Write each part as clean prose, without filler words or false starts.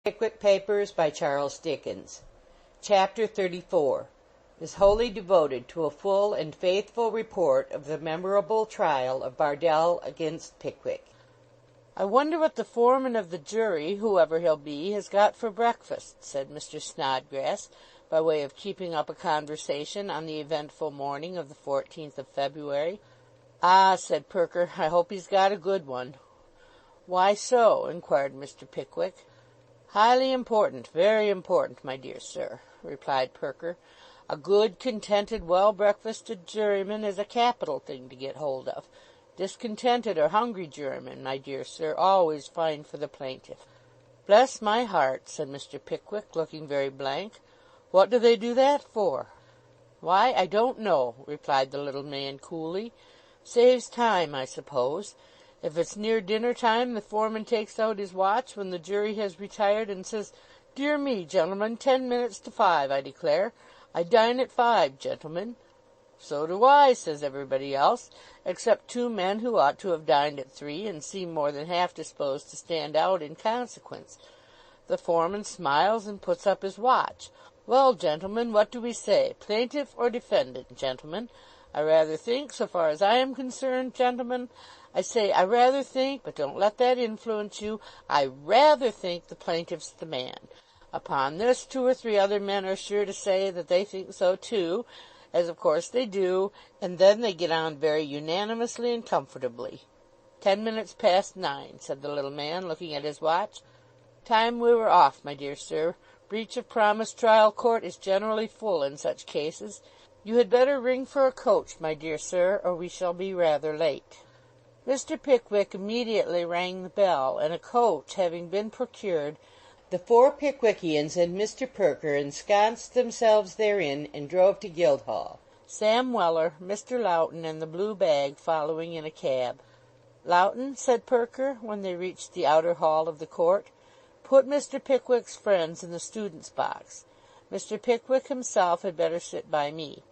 Pickwick Papers by Charles Dickens. Chapter 34 is wholly devoted to a full and faithful report of the memorable trial of Bardell against Pickwick. "I wonder what the foreman of the jury, whoever he'll be, has got for breakfast," said Mr. Snodgrass, by way of keeping up a conversation on the eventful morning of the 14th of February. "Ah," said Perker, "I hope he's got a good one." "Why so?" inquired Mr. Pickwick. "Highly important, very important, my dear sir," replied Perker. "A good, contented, well-breakfasted juryman is a capital thing to get hold of. Discontented or hungry jurymen, my dear sir, always fine for the plaintiff." "Bless my heart," said Mr. Pickwick, looking very blank. "What do they do that for?" "Why, I don't know," replied the little man coolly. "Saves time, I suppose. If it's near dinner time, the foreman takes out his watch when the jury has retired and says, 'Dear me, gentlemen, 10 minutes to 5, I declare. I dine at 5, gentlemen.' 'So do I,' says everybody else, except two men who ought to have dined at 3 and seem more than half disposed to stand out in consequence. The foreman smiles and puts up his watch. 'Well, gentlemen, what do we say? Plaintiff or defendant, gentlemen? I rather think, so far as I am concerned, gentlemen, I say I rather think, but don't let that influence you, I rather think the plaintiff's the man.' Upon this, 2 or 3 other men are sure to say that they think so too, as of course they do, and then they get on very unanimously and comfortably. 10 minutes past 9, said the little man, looking at his watch. "Time we were off, my dear sir. Breach of promise trial court is generally full in such cases. You had better ring for a coach, my dear sir, or we shall be rather late." Mr. Pickwick immediately rang the bell, and a coach having been procured, the 4 Pickwickians and Mr. Perker ensconced themselves therein and drove to Guildhall, Sam Weller, Mr. Lowten, and the blue bag following in a cab. "Lowten," said Perker, when they reached the outer hall of the court, "put Mr. Pickwick's friends in the students' box. Mr. Pickwick himself had better sit by me.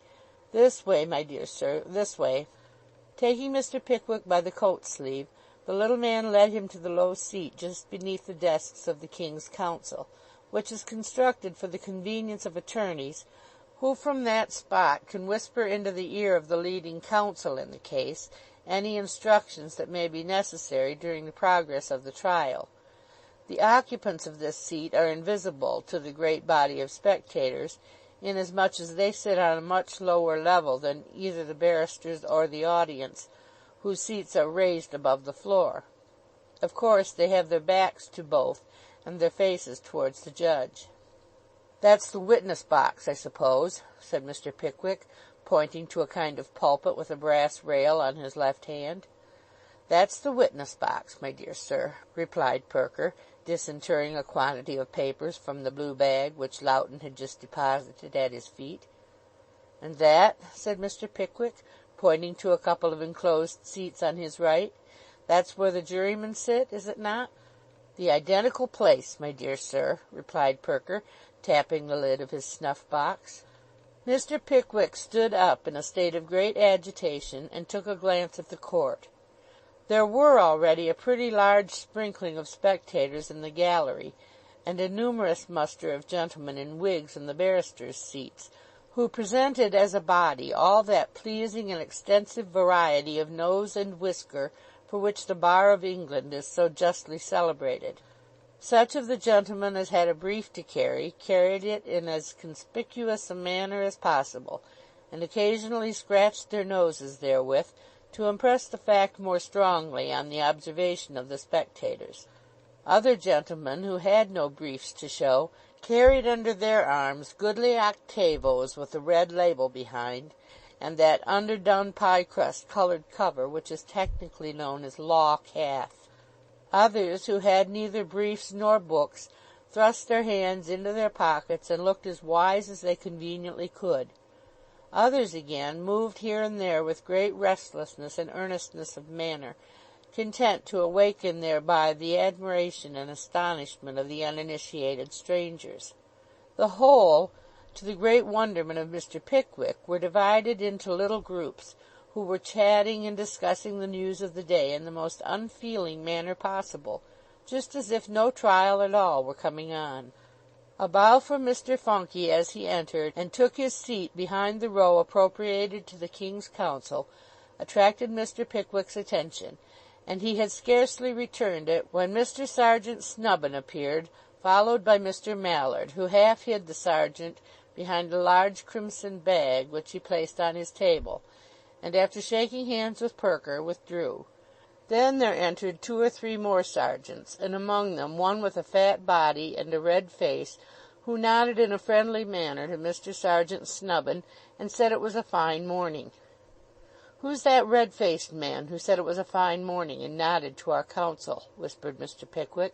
This way, my dear sir, this way." Taking Mr. Pickwick by the coat sleeve, the little man led him to the low seat just beneath the desks of the King's Counsel, which is constructed for the convenience of attorneys, who from that spot can whisper into the ear of the leading counsel in the case any instructions that may be necessary during the progress of the trial. The occupants of this seat are invisible to the great body of spectators, inasmuch as they sit on a much lower level than either the barristers or the audience, whose seats are raised above the floor. Of course they have their backs to both, and their faces towards the judge. "That's the witness box, I suppose," said Mr. Pickwick, pointing to a kind of pulpit with a brass rail on his left hand. "That's the witness box, my dear sir," replied Perker, disinterring a quantity of papers from the blue bag which Lowten had just deposited at his feet. "And that," said Mr. Pickwick, pointing to a couple of enclosed seats on his right, "that's where the jurymen sit, is it not?" "The identical place, my dear sir," replied Perker, tapping the lid of his snuff-box. Mr. Pickwick stood up in a state of great agitation, and took a glance at the court. There were already a pretty large sprinkling of spectators in the gallery, and a numerous muster of gentlemen in wigs in the barristers' seats, who presented as a body all that pleasing and extensive variety of nose and whisker for which the bar of England is so justly celebrated. Such of the gentlemen as had a brief to carry, carried it in as conspicuous a manner as possible, and occasionally scratched their noses therewith, to impress the fact more strongly on the observation of the spectators. Other gentlemen, who had no briefs to show, carried under their arms goodly octavos with a red label behind, and that underdone pie-crust coloured cover which is technically known as law calf. Others, who had neither briefs nor books, thrust their hands into their pockets and looked as wise as they conveniently could. Others again moved here and there with great restlessness and earnestness of manner, content to awaken thereby the admiration and astonishment of the uninitiated strangers. The whole, to the great wonderment of Mr. Pickwick, were divided into little groups, who were chatting and discussing the news of the day in the most unfeeling manner possible, just as if no trial at all were coming on. A bow from Mr. Funky as he entered and took his seat behind the row appropriated to the King's Counsel attracted Mr. Pickwick's attention, and he had scarcely returned it when Mr. Sergeant Snubbin appeared, followed by Mr. Mallard, who half hid the sergeant behind a large crimson bag which he placed on his table, and after shaking hands with Perker, withdrew. Then there entered 2 or 3 more sergeants, and among them one with a fat body and a red face, who nodded in a friendly manner to Mr. Sergeant Snubbin, and said it was a fine morning. "Who's that red-faced man who said it was a fine morning, and nodded to our counsel?" whispered Mr. Pickwick.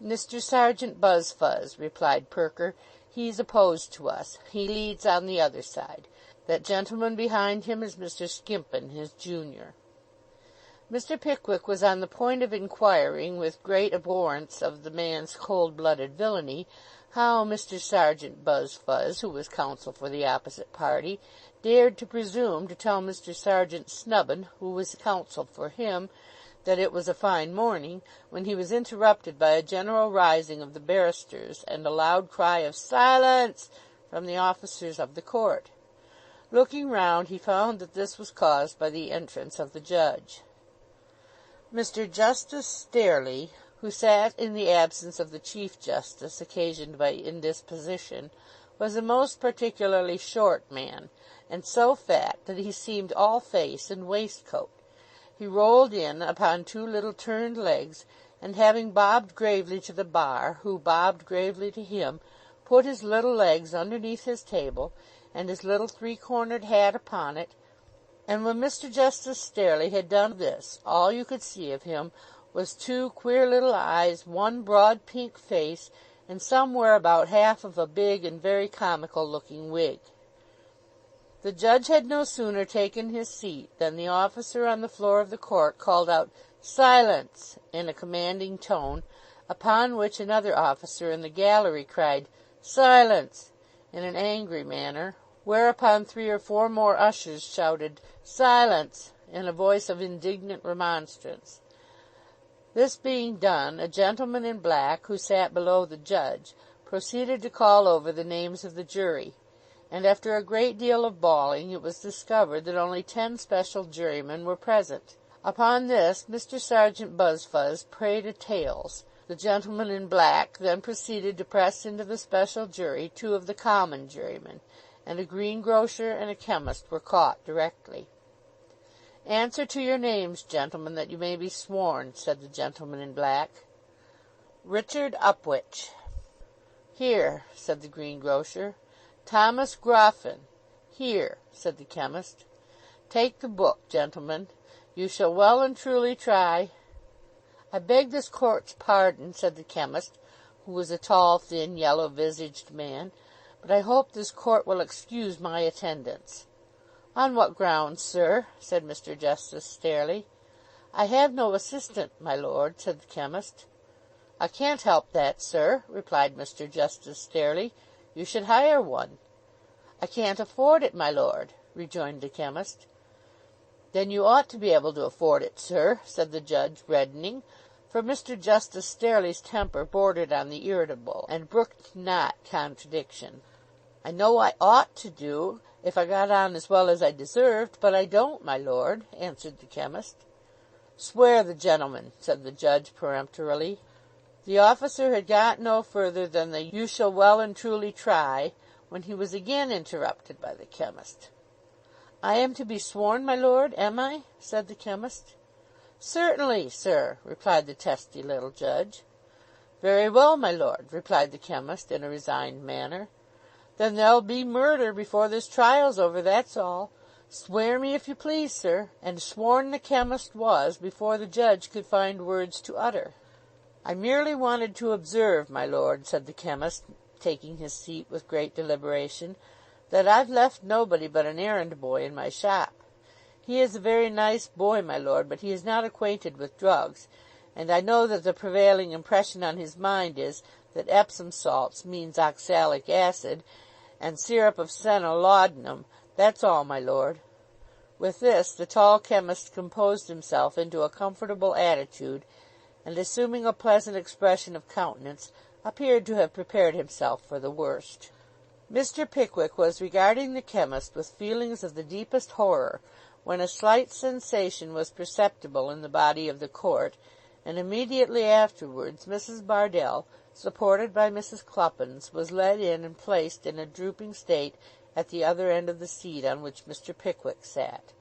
"Mr. Sergeant Buzfuz," replied Perker. "He's opposed to us. He leads on the other side. That gentleman behind him is Mr. Skimpin, his junior." Mr. Pickwick was on the point of inquiring, with great abhorrence of the man's cold-blooded villainy, how Mr. Sergeant Buzfuz, who was counsel for the opposite party, dared to presume to tell Mr. Sergeant Snubbin, who was counsel for him, that it was a fine morning, when he was interrupted by a general rising of the barristers and a loud cry of "Silence!" from the officers of the court. Looking round, he found that this was caused by the entrance of the judge. Mr. Justice Stareleigh, who sat in the absence of the Chief Justice occasioned by indisposition, was a most particularly short man, and so fat that he seemed all face and waistcoat. He rolled in upon 2 little turned legs, and having bobbed gravely to the bar, who bobbed gravely to him, put his little legs underneath his table, and his little 3-cornered hat upon it, and when Mr. Justice Stareleigh had done this, all you could see of him was 2 queer little eyes, 1 broad pink face, and somewhere about half of a big and very comical-looking wig. The judge had no sooner taken his seat than the officer on the floor of the court called out "Silence!" in a commanding tone, upon which another officer in the gallery cried "Silence!" in an angry manner, whereupon 3 or 4 more ushers shouted "Silence!" in a voice of indignant remonstrance. This being done, a gentleman in black, who sat below the judge, proceeded to call over the names of the jury, and after a great deal of bawling it was discovered that only 10 special jurymen were present. Upon this Mr. Sergeant Buzfuz prayed a tales. The gentleman in black then proceeded to press into the special jury 2 of the common jurymen, and a greengrocer and a chemist were caught directly. "Answer to your names, gentlemen, that you may be sworn," said the gentleman in black. "Richard Upwitch." "Here," said the greengrocer. "Thomas Groffin." "Here," said the chemist. "Take the book, gentlemen. You shall well and truly try—" "I beg this court's pardon," said the chemist, who was a tall, thin, yellow-visaged man, "but I hope this court will excuse my attendance." "On what grounds, sir?" said Mr. Justice Stareleigh. "I have no assistant, my lord," said the chemist. "I can't help that, sir," replied Mr. Justice Stareleigh. "You should hire one." "I can't afford it, my lord," rejoined the chemist. "Then you ought to be able to afford it, sir," said the judge, reddening, for Mr. Justice Stareleigh's temper bordered on the irritable, and brooked not contradiction. "I know I ought to do, if I got on as well as I deserved, but I don't, my lord," answered the chemist. "Swear the gentleman," said the judge peremptorily. The officer had got no further than the "you shall well and truly try," when he was again interrupted by the chemist. "I am to be sworn, my lord, am I?" said the chemist. "Certainly, sir," replied the testy little judge. "Very well, my lord," replied the chemist in a resigned manner. "Then there'll be murder before this trial's over, that's all. Swear me if you please, sir." And sworn the chemist was before the judge could find words to utter. "I merely wanted to observe, my lord," said the chemist, taking his seat with great deliberation, "that I've left nobody but an errand boy in my shop. He is a very nice boy, my lord, but he is not acquainted with drugs, and I know that the prevailing impression on his mind is that Epsom salts means oxalic acid, and syrup of senna laudanum. That's all, my lord." With this the tall chemist composed himself into a comfortable attitude, and assuming a pleasant expression of countenance, appeared to have prepared himself for the worst. Mr. Pickwick was regarding the chemist with feelings of the deepest horror, when a slight sensation was perceptible in the body of the court, and immediately afterwards Mrs. Bardell, supported by Mrs. Cluppins, was led in and placed in a drooping state at the other end of the seat on which Mr. Pickwick sat.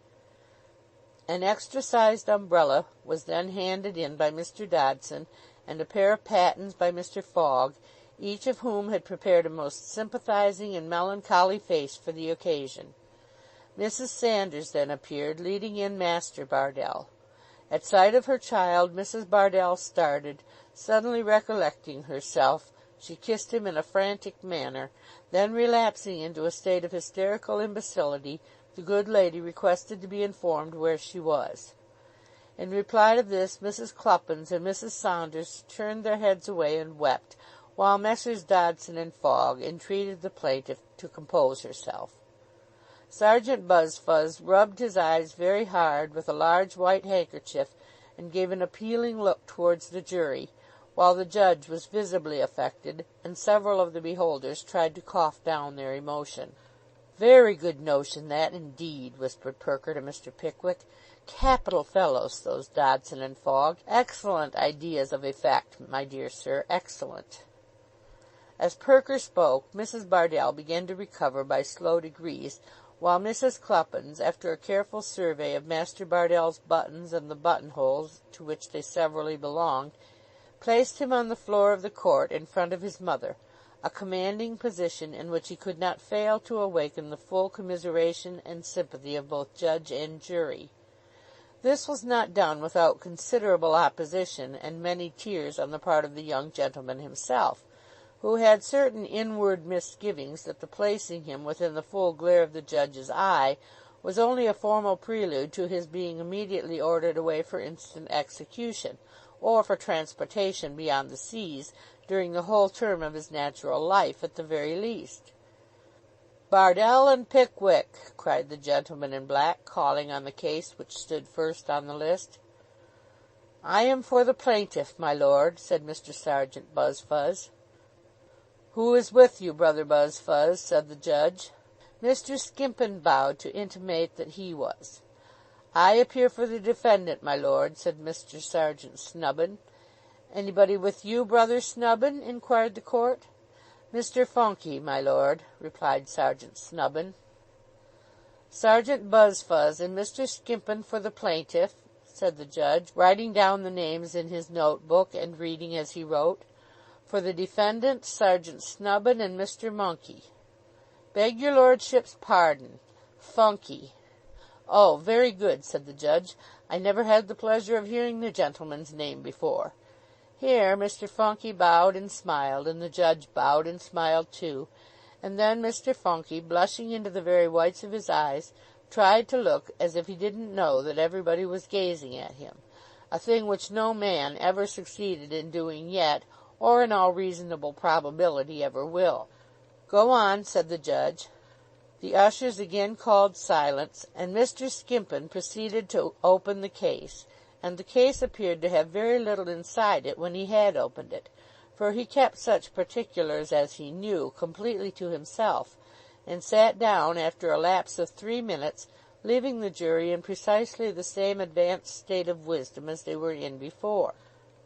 An extra-sized umbrella was then handed in by Mr. Dodson, and a pair of pattens by Mr. Fogg, each of whom had prepared a most sympathizing and melancholy face for the occasion. Mrs. Sanders then appeared, leading in Master Bardell. At sight of her child, Mrs. Bardell started. Suddenly recollecting herself, she kissed him in a frantic manner. Then, relapsing into a state of hysterical imbecility, the good lady requested to be informed where she was. In reply to this, Mrs. Cluppins and Mrs. Saunders turned their heads away and wept, while Messrs. Dodson and Fogg entreated the plaintiff to compose herself. Sergeant Buzfuz rubbed his eyes very hard with a large white handkerchief, and gave an appealing look towards the jury, while the judge was visibly affected, and several of the beholders tried to cough down their emotion. "Very good notion, that, indeed," whispered Perker to Mr. Pickwick. "Capital fellows, those Dodson and Fogg. Excellent ideas of effect, my dear sir, excellent." As Perker spoke, Mrs. Bardell began to recover by slow degrees, while Mrs. Cluppins, after a careful survey of Master Bardell's buttons and the buttonholes to which they severally belonged, placed him on the floor of the court in front of his mother, a commanding position in which he could not fail to awaken the full commiseration and sympathy of both judge and jury. This was not done without considerable opposition and many tears on the part of the young gentleman himself, who had certain inward misgivings that the placing him within the full glare of the judge's eye was only a formal prelude to his being immediately ordered away for instant execution, or for transportation beyond the seas, during the whole term of his natural life, at the very least. "Bardell and Pickwick," cried the gentleman in black, calling on the case which stood first on the list. "I am for the plaintiff, my lord," said Mr. Sergeant Buzfuz. "Who is with you, Brother Buzfuz?" said the judge. Mr. Skimpin bowed to intimate that he was. "I appear for the defendant, my lord," said Mr. Sergeant Snubbin. "Anybody with you, Brother Snubbin?" inquired the court. "Mr. Funky, my lord," replied Sergeant Snubbin. "Sergeant Buzfuz and Mr. Skimpin for the plaintiff," said the judge, writing down the names in his note-book and reading as he wrote. "For the defendant, Sergeant Snubbin and Mr. Monkey." "Beg your lordship's pardon. Funky." "Oh, very good," said the judge. "I never had the pleasure of hearing the gentleman's name before." Here Mr. Funky bowed and smiled, and the judge bowed and smiled too, and then Mr. Funky, blushing into the very whites of his eyes, tried to look as if he didn't know that everybody was gazing at him, a thing which no man ever succeeded in doing yet, or in all reasonable probability ever will. "Go on," said the judge. The ushers again called silence, and Mr. Skimpin proceeded to open the case, and the case appeared to have very little inside it when he had opened it, for he kept such particulars as he knew completely to himself, and sat down after a lapse of 3 minutes, leaving the jury in precisely the same advanced state of wisdom as they were in before.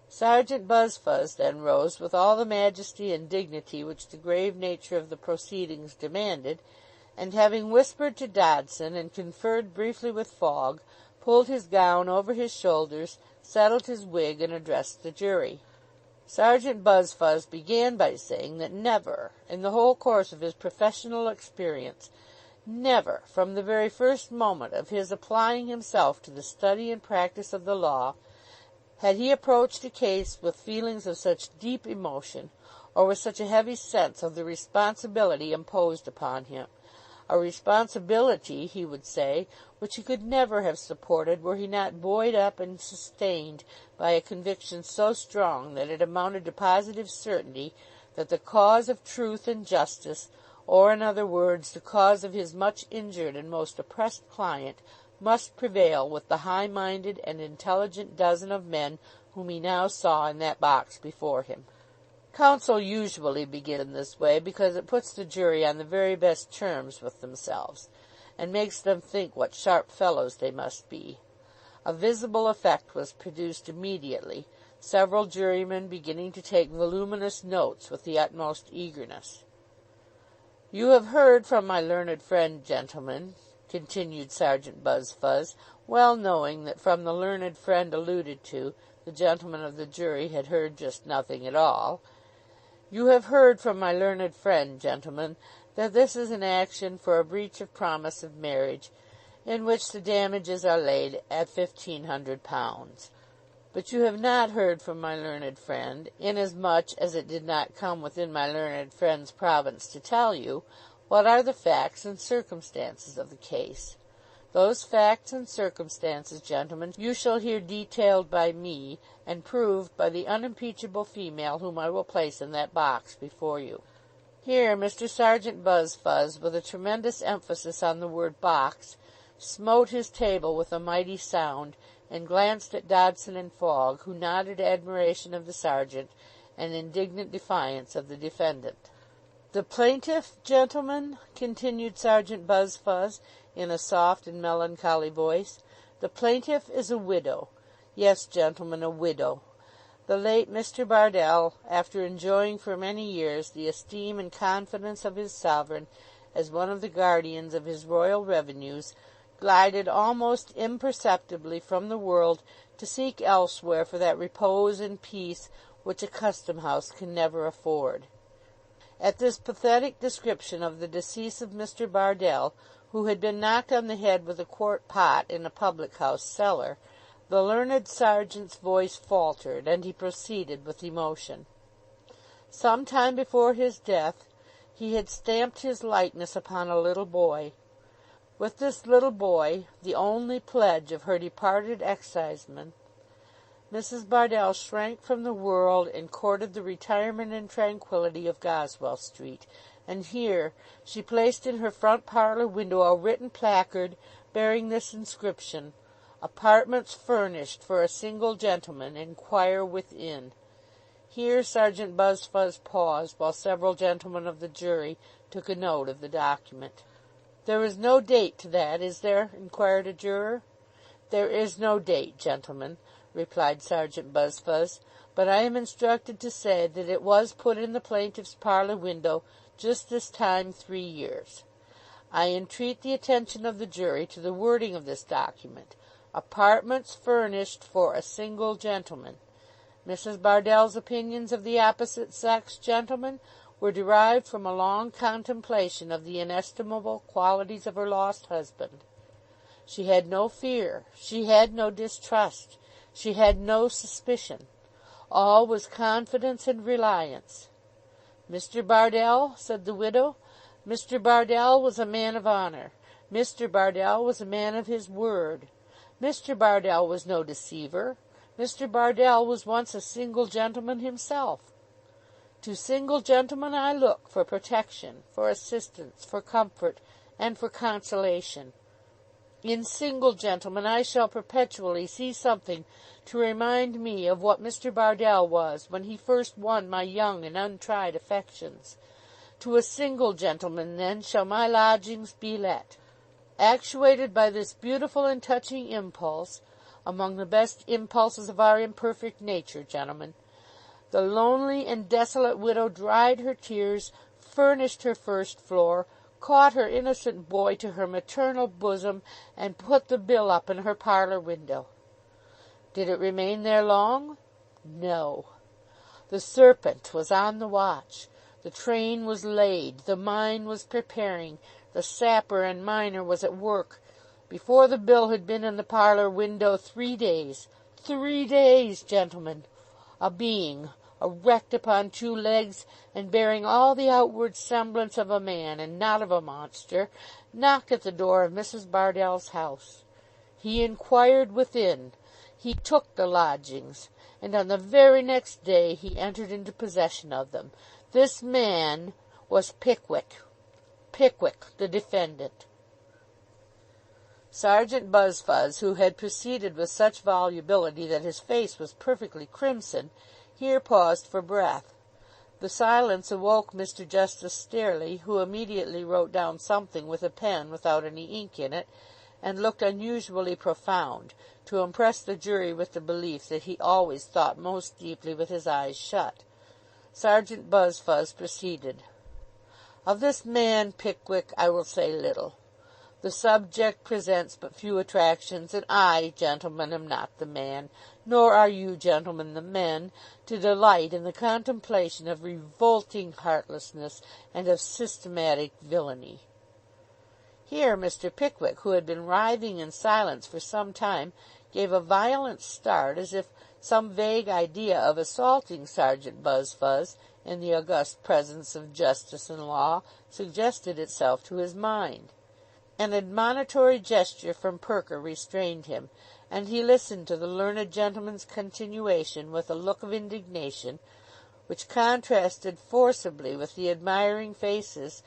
Sergeant Buzfuz then rose with all the majesty and dignity which the grave nature of the proceedings demanded, and having whispered to Dodson and conferred briefly with Fogg, pulled his gown over his shoulders, settled his wig, and addressed the jury. Sergeant Buzfuz began by saying that never, in the whole course of his professional experience, never, from the very first moment of his applying himself to the study and practice of the law, had he approached a case with feelings of such deep emotion, or with such a heavy sense of the responsibility imposed upon him. A responsibility, he would say, which he could never have supported were he not buoyed up and sustained by a conviction so strong that it amounted to positive certainty that the cause of truth and justice, or in other words, the cause of his much injured and most oppressed client, must prevail with the high-minded and intelligent dozen of men whom he now saw in that box before him. Counsel usually begin in this way because it puts the jury on the very best terms with themselves, and makes them think what sharp fellows they must be. A visible effect was produced immediately, several jurymen beginning to take voluminous notes with the utmost eagerness. "You have heard from my learned friend, gentlemen," continued Sergeant Buzfuz, well knowing that from the learned friend alluded to, the gentlemen of the jury had heard just nothing at all. "You have heard from my learned friend, gentlemen, that this is an action for a breach of promise of marriage, in which the damages are laid at £1,500. But you have not heard from my learned friend, inasmuch as it did not come within my learned friend's province to tell you, what are the facts and circumstances of the case. Those facts and circumstances, gentlemen, you shall hear detailed by me, and proved by the unimpeachable female whom I will place in that box before you." Here Mr. Sergeant Buzfuz, with a tremendous emphasis on the word box, smote his table with a mighty sound, and glanced at Dodson and Fogg, who nodded admiration of the sergeant and indignant defiance of the defendant. "The plaintiff, gentlemen," continued Sergeant Buzfuz, in a soft and melancholy voice, "the plaintiff is a widow. Yes, gentlemen, a widow. The late Mr. Bardell, after enjoying for many years the esteem and confidence of his sovereign, as one of the guardians of his royal revenues, glided almost imperceptibly from the world to seek elsewhere for that repose and peace which a custom-house can never afford." At this pathetic description of the decease of Mr. Bardell, who had been knocked on the head with a quart pot in a public-house cellar, the learned sergeant's voice faltered, and he proceeded with emotion. Some time before his death, he had stamped his likeness upon a little boy. With this little boy, the only pledge of her departed exciseman, Mrs. Bardell shrank from the world and courted the retirement and tranquillity of Goswell Street, and here she placed in her front parlour window a written placard bearing this inscription: "Apartments furnished for a single gentleman. Inquire within." Here Sergeant Buzfuz paused, while several gentlemen of the jury took a note of the document. "There is no date to that, is there?" inquired a juror. "There is no date, gentlemen," replied Sergeant Buzfuz, "but I am instructed to say that it was put in the plaintiff's parlour window just this time 3 years. I entreat the attention of the jury to the wording of this document: apartments furnished for a single gentleman. Mrs. Bardell's opinions of the opposite sex, gentlemen, were derived from a long contemplation of the inestimable qualities of her lost husband. She had no fear, she had no distrust, she had no suspicion. All was confidence and reliance. Mr. Bardell," said the widow, "Mr. Bardell was a man of honour. Mr. Bardell was a man of his word. Mr. Bardell was no deceiver. Mr. Bardell was once a single gentleman himself. To single gentlemen I look for protection, for assistance, for comfort, and for consolation. In single gentlemen I shall perpetually see something to remind me of what Mr. Bardell was when he first won my young and untried affections. To a single gentleman, then, shall my lodgings be let." Actuated by this beautiful and touching impulse, among the best impulses of our imperfect nature, gentlemen, the lonely and desolate widow dried her tears, furnished her first floor, caught her innocent boy to her maternal bosom, and put the bill up in her parlour window. Did it remain there long? No. The serpent was on the watch. The train was laid. The mine was preparing. The sapper and miner was at work. Before the bill had been in the parlour window 3 days. 3 days, gentlemen! A being, erect upon 2 legs, and bearing all the outward semblance of a man, and not of a monster, knocked at the door of Mrs. Bardell's house. He inquired within. He took the lodgings, and on the very next day he entered into possession of them. This man was Pickwick. Pickwick, the defendant. Sergeant Buzfuz, who had proceeded with such volubility that his face was perfectly crimson, here paused for breath. The silence awoke Mr. Justice Stareleigh, who immediately wrote down something with a pen without any ink in it, and looked unusually profound, to impress the jury with the belief that he always thought most deeply with his eyes shut. Sergeant Buzfuz proceeded. "Of this man Pickwick I will say little. The subject presents but few attractions, and I, gentlemen, am not the man, nor are you, gentlemen, the men, to delight in the contemplation of revolting heartlessness and of systematic villainy." Here Mr. Pickwick, who had been writhing in silence for some time, gave a violent start, as if some vague idea of assaulting Sergeant Buzfuz, in the august presence of justice and law, suggested itself to his mind. An admonitory gesture from Perker restrained him, and he listened to the learned gentleman's continuation with a look of indignation, which contrasted forcibly with the admiring faces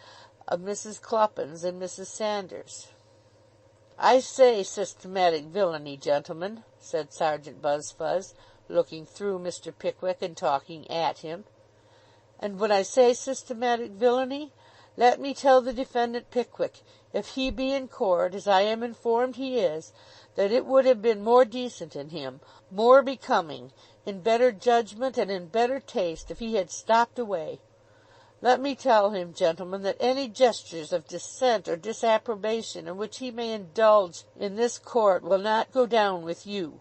of Mrs. Cluppins and Mrs. Sanders. "I say systematic villainy, gentlemen," said Sergeant Buzfuz, looking through Mr. Pickwick and talking at him. "And when I say systematic villainy, let me tell the defendant Pickwick, if he be in court, as I am informed he is, that it would have been more decent in him, more becoming, in better judgment and in better taste, if he had stopped away. Let me tell him, gentlemen, that any gestures of dissent or disapprobation in which he may indulge in this court will not go down with you,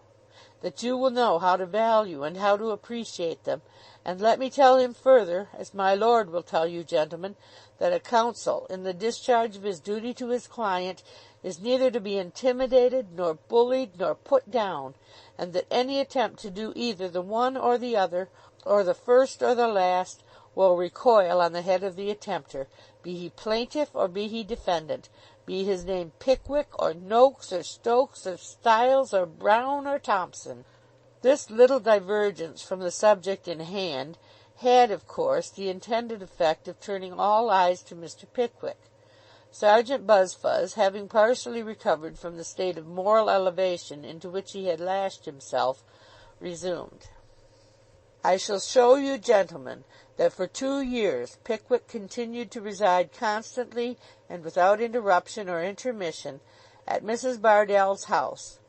that you will know how to value and how to appreciate them, and let me tell him further, as my lord will tell you, gentlemen, that a counsel, in the discharge of his duty to his client, is neither to be intimidated, nor bullied, nor put down, and that any attempt to do either the one or the other, or the first or the last, will recoil on the head of the attempter, be he plaintiff or be he defendant, be his name Pickwick or Noakes or Stokes or Stiles or Brown or Thompson." This little divergence from the subject in hand had, of course, the intended effect of turning all eyes to Mr. Pickwick. Sergeant Buzfuz, having partially recovered from the state of moral elevation into which he had lashed himself, resumed. "I shall show you, gentlemen, that for 2 years Pickwick continued to reside constantly and without interruption or intermission at Mrs. Bardell's house.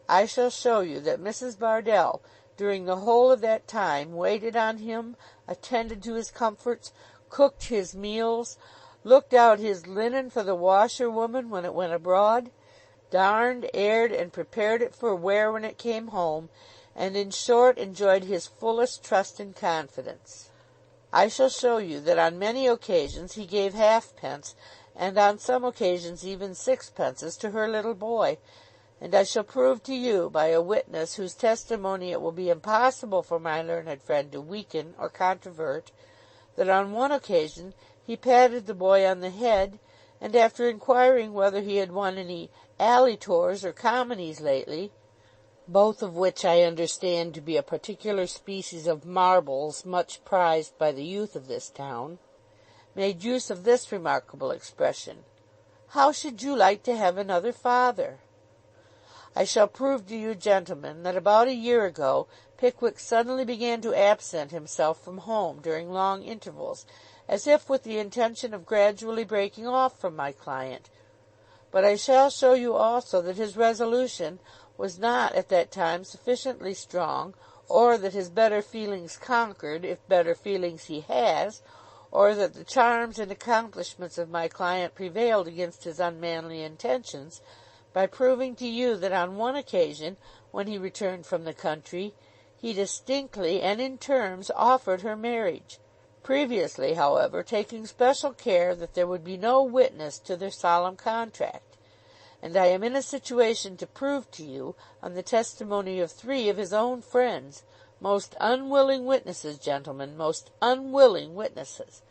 I shall show you that Mrs. Bardell, during the whole of that time, waited on him, attended to his comforts, cooked his meals, looked out his linen for the washerwoman when it went abroad, darned, aired, and prepared it for wear when it came home, and in short enjoyed his fullest trust and confidence. I shall show you that on many occasions he gave halfpence, and on some occasions even sixpences, to her little boy, and I shall prove to you, by a witness whose testimony it will be impossible for my learned friend to weaken or controvert, that on one occasion he patted the boy on the head, and after inquiring whether he had won any alley tours or comedies lately, both of which I understand to be a particular species of marbles much prized by the youth of this town, made use of this remarkable expression: 'How should you like to have another father?' I shall prove to you, gentlemen, that about a year ago Pickwick suddenly began to absent himself from home during long intervals, as if with the intention of gradually breaking off from my client. But I shall show you also that his resolution was not at that time sufficiently strong, or that his better feelings conquered, if better feelings he has, or that the charms and accomplishments of my client prevailed against his unmanly intentions, by proving to you that on one occasion, when he returned from the country, he distinctly and in terms offered her marriage, previously, however, taking special care that there would be no witness to their solemn contract. And I am in a situation to prove to you, on the testimony of 3 of his own friends, most unwilling witnesses, gentlemen, most unwilling witnesses,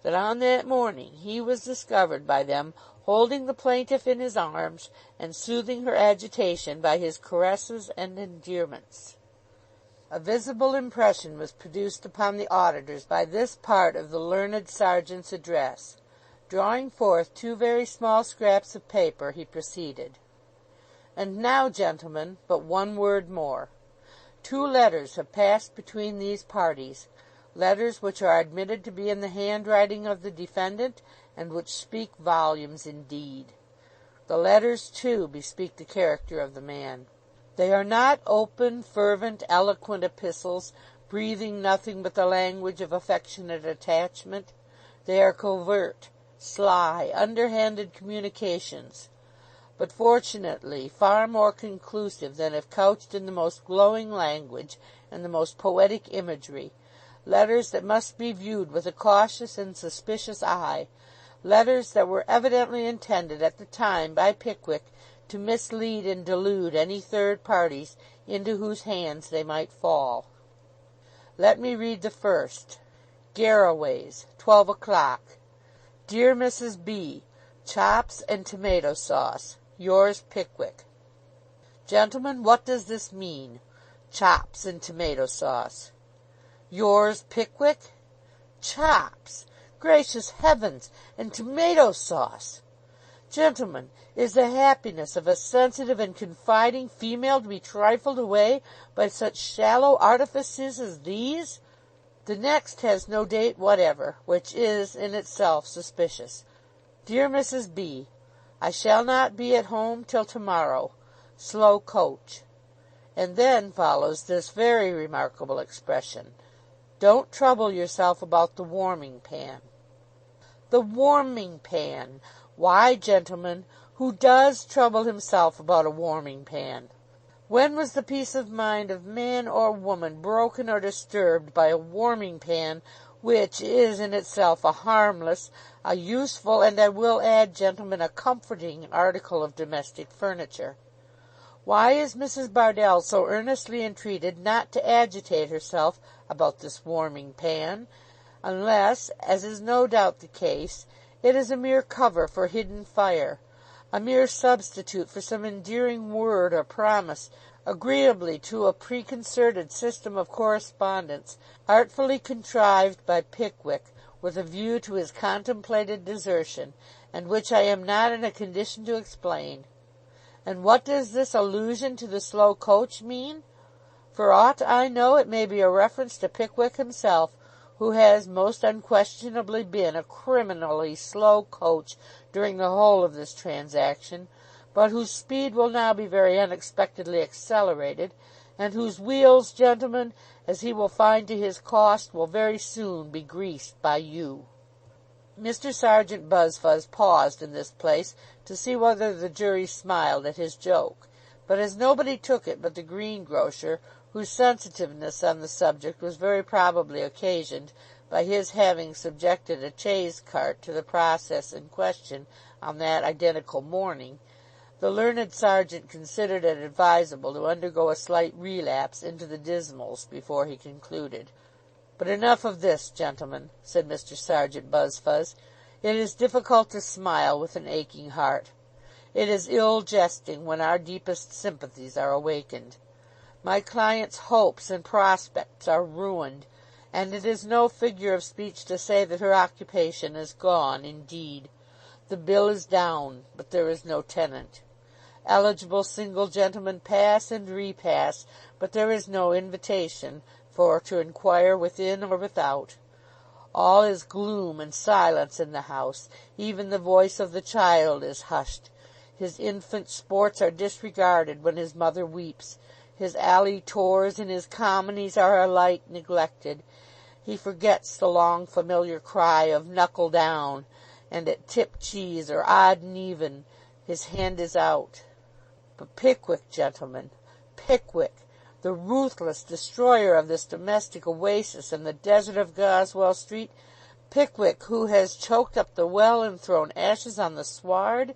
that on that morning he was discovered by them holding the plaintiff in his arms, and soothing her agitation by his caresses and endearments." A visible impression was produced upon the auditors by this part of the learned sergeant's address. Drawing forth 2 very small scraps of paper, he proceeded. And now, gentlemen, but one word more. 2 letters have passed between these parties, letters which are admitted to be in the handwriting of the defendant, and which speak volumes indeed. The letters, too, bespeak the character of the man. They are not open, fervent, eloquent epistles, breathing nothing but the language of affectionate attachment. They are covert, sly, underhanded communications, but fortunately far more conclusive than if couched in the most glowing language and the most poetic imagery, letters that must be viewed with a cautious and suspicious eye, letters that were evidently intended at the time by Pickwick to mislead and delude any third parties into whose hands they might fall. Let me read the first. Garraway's, 12 o'clock. Dear Mrs. B., chops and tomato sauce. Yours, Pickwick. Gentlemen, what does this mean? Chops and tomato sauce. Yours, Pickwick? Chops! Gracious heavens! And tomato sauce! Gentlemen, is the happiness of a sensitive and confiding female to be trifled away by such shallow artifices as these? The next has no date whatever, which is in itself suspicious. Dear Mrs. B., I shall not be at home till tomorrow. Slow coach. And then follows this very remarkable expression. Don't trouble yourself about the warming pan. The warming pan! Why, gentlemen, who does trouble himself about a warming pan? When was the peace of mind of man or woman broken or disturbed by a warming pan, which is in itself a harmless, a useful, and I will add, gentlemen, a comforting article of domestic furniture? Why is Mrs. Bardell so earnestly entreated not to agitate herself about this warming pan, unless, as is no doubt the case, it is a mere cover for hidden fire, a mere substitute for some endearing word or promise, agreeably to a preconcerted system of correspondence, artfully contrived by Pickwick with a view to his contemplated desertion, and which I am not in a condition to explain? And what does this allusion to the slow coach mean? For aught I know, it may be a reference to Pickwick himself, who has most unquestionably been a criminally slow coach during the whole of this transaction, but whose speed will now be very unexpectedly accelerated, and whose wheels, gentlemen, as he will find to his cost, will very soon be greased by you. Mr. Sergeant Buzfuz paused in this place to see whether the jury smiled at his joke, but as nobody took it but the greengrocer, whose sensitiveness on the subject was very probably occasioned by his having subjected a chaise cart to the process in question on that identical morning, the learned sergeant considered it advisable to undergo a slight relapse into the dismals before he concluded. But enough of this, gentlemen, said Mr. Sergeant Buzfuz. It is difficult to smile with an aching heart. It is ill jesting when our deepest sympathies are awakened. My client's hopes and prospects are ruined, and it is no figure of speech to say that her occupation is gone indeed. The bill is down, but there is no tenant. Eligible single gentlemen pass and repass, but there is no invitation for to inquire within or without. All is gloom and silence in the house. Even the voice of the child is hushed. His infant sports are disregarded when his mother weeps. His alley tours and his comedies are alike neglected. He forgets the long familiar cry of knuckle down, and at tip cheese or odd and even his hand is out. But Pickwick, gentlemen, Pickwick, the ruthless destroyer of this domestic oasis in the desert of Goswell Street, Pickwick, who has choked up the well and thrown ashes on the sward,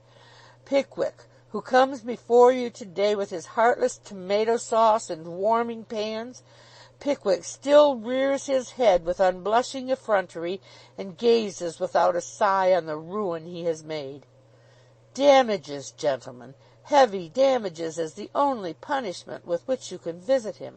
Pickwick, who comes before you today with his heartless tomato sauce and warming pans, Pickwick still rears his head with unblushing effrontery and gazes without a sigh on the ruin he has made. Damages, gentlemen, heavy damages as the only punishment with which you can visit him,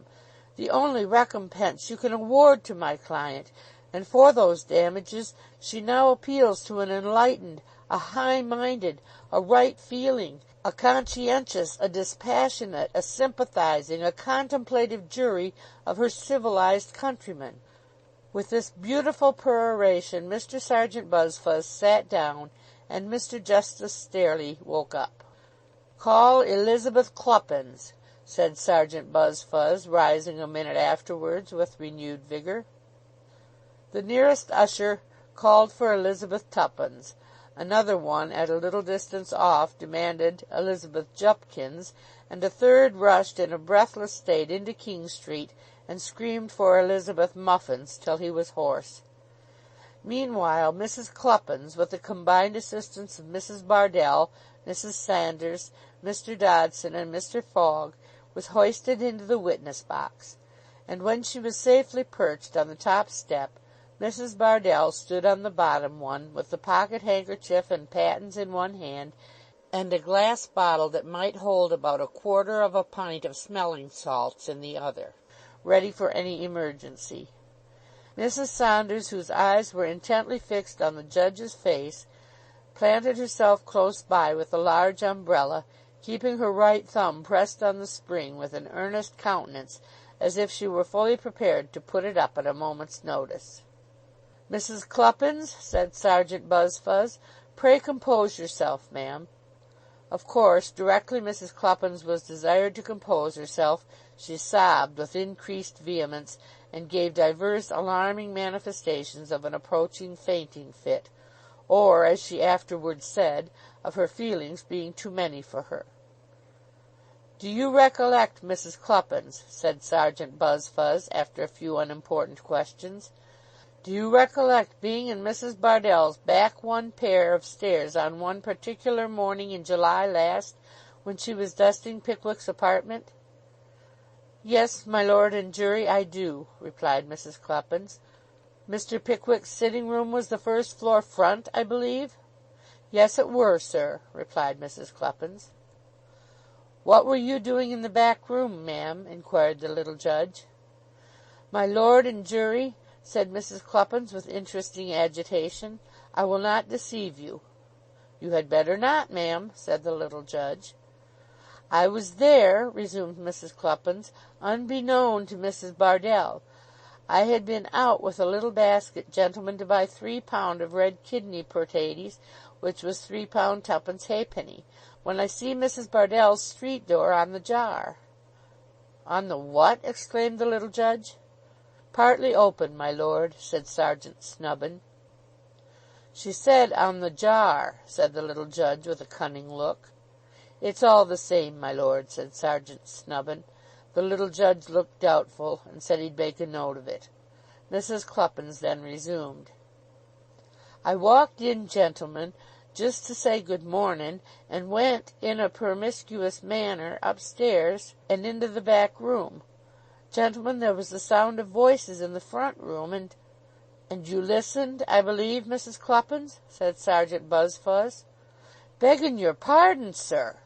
the only recompense you can award to my client, and for those damages she now appeals to an enlightened, a high-minded, a right-feeling, a conscientious, a dispassionate, a sympathizing, a contemplative jury of her civilized countrymen. With this beautiful peroration Mr. Sergeant Buzfuz sat down, and Mr. Justice Stareleigh woke up. "Call Elizabeth Cluppins," said Sergeant Buzfuz, rising a minute afterwards with renewed vigour. The nearest usher called for Elizabeth Tuppins. Another one, at a little distance off, demanded Elizabeth Jupkins, and a third rushed in a breathless state into King Street and screamed for Elizabeth Muffins till he was hoarse. Meanwhile, Mrs. Cluppins, with the combined assistance of Mrs. Bardell, Mrs. Sanders, Mr. Dodson, and Mr. Fogg, was hoisted into the witness box, and when she was safely perched on the top step, Mrs. Bardell stood on the bottom one, with the pocket-handkerchief and pattens in one hand, and a glass bottle that might hold about 1/4 of a pint of smelling salts in the other, ready for any emergency. Mrs. Saunders, whose eyes were intently fixed on the judge's face, planted herself close by with a large umbrella, keeping her right thumb pressed on the spring with an earnest countenance, as if she were fully prepared to put it up at a moment's notice. "Mrs. Cluppins," said Sergeant Buzfuz, "pray compose yourself, ma'am." Of course, directly Mrs. Cluppins was desired to compose herself, she sobbed with increased vehemence, and gave divers alarming manifestations of an approaching fainting fit, or, as she afterwards said, of her feelings being too many for her. "Do you recollect, Mrs. Cluppins," said Sergeant Buzfuz, after a few unimportant questions, "do you recollect being in Mrs. Bardell's back one pair of stairs on one particular morning in July last, when she was dusting Pickwick's apartment?" "Yes, my lord and jury, I do," replied Mrs. Cluppins. "Mr. Pickwick's sitting room was the first floor front, I believe?" "Yes, it were, sir," replied Mrs. Cluppins. "What were you doing in the back room, ma'am?" inquired the little judge. "My lord and jury," said Mrs. Cluppins with interesting agitation, "I will not deceive you." "You had better not, ma'am," said the little judge. "I was there," resumed Mrs. Cluppins, "unbeknown to Mrs. Bardell. I had been out with a little basket, gentlemen, to buy 3 pound of red kidney pertaties, which was 3 pound 2 halfpenny, when I see Mrs. Bardell's street door on the jar." "On the what?" exclaimed the little judge. "Partly open, my lord," said Sergeant Snubbin. "She said on the jar," said the little judge with a cunning look. "It's all the same, my lord," said Sergeant Snubbin. The little judge looked doubtful, and said he'd make a note of it. Mrs. Cluppins then resumed. "I walked in, gentlemen, just to say good mornin', and went in a promiscuous manner upstairs and into the back room. Gentlemen, there was the sound of voices in the front room, and—" "And you listened, I believe, Mrs. Cluppins?" said Sergeant Buzfuz. "Beggin' your pardon, sir,"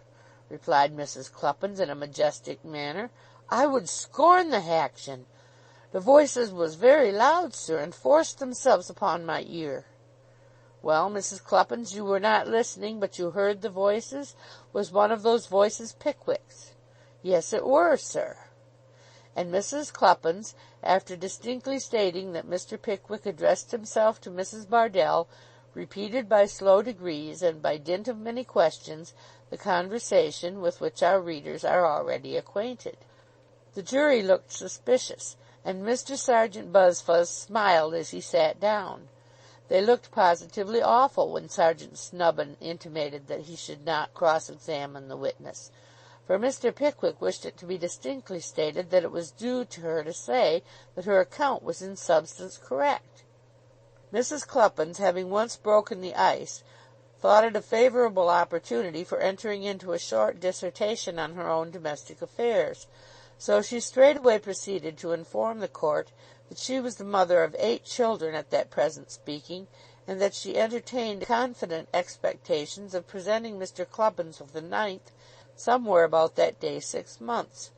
replied Mrs. Cluppins in a majestic manner, "I would scorn the haction. The voices was very loud, sir, and forced themselves upon my ear." "Well, Mrs. Cluppins, you were not listening, but you heard the voices? Was one of those voices Pickwick's?" "Yes, it were, sir." And Mrs. Cluppins, after distinctly stating that Mr. Pickwick addressed himself to Mrs. Bardell, repeated by slow degrees, and by dint of many questions, the conversation with which our readers are already acquainted. The jury looked suspicious, and Mr. Sergeant Buzfuz smiled as he sat down. They looked positively awful when Sergeant Snubbin intimated that he should not cross-examine the witness, for Mr. Pickwick wished it to be distinctly stated that it was due to her to say that her account was in substance correct. Mrs. Cluppins, having once broken the ice, thought it a favourable opportunity for entering into a short dissertation on her own domestic affairs, so she straightway proceeded to inform the court that she was the mother of 8 children at that present speaking, and that she entertained confident expectations of presenting Mr. Cluppins with the 9th, somewhere about that day 6 months.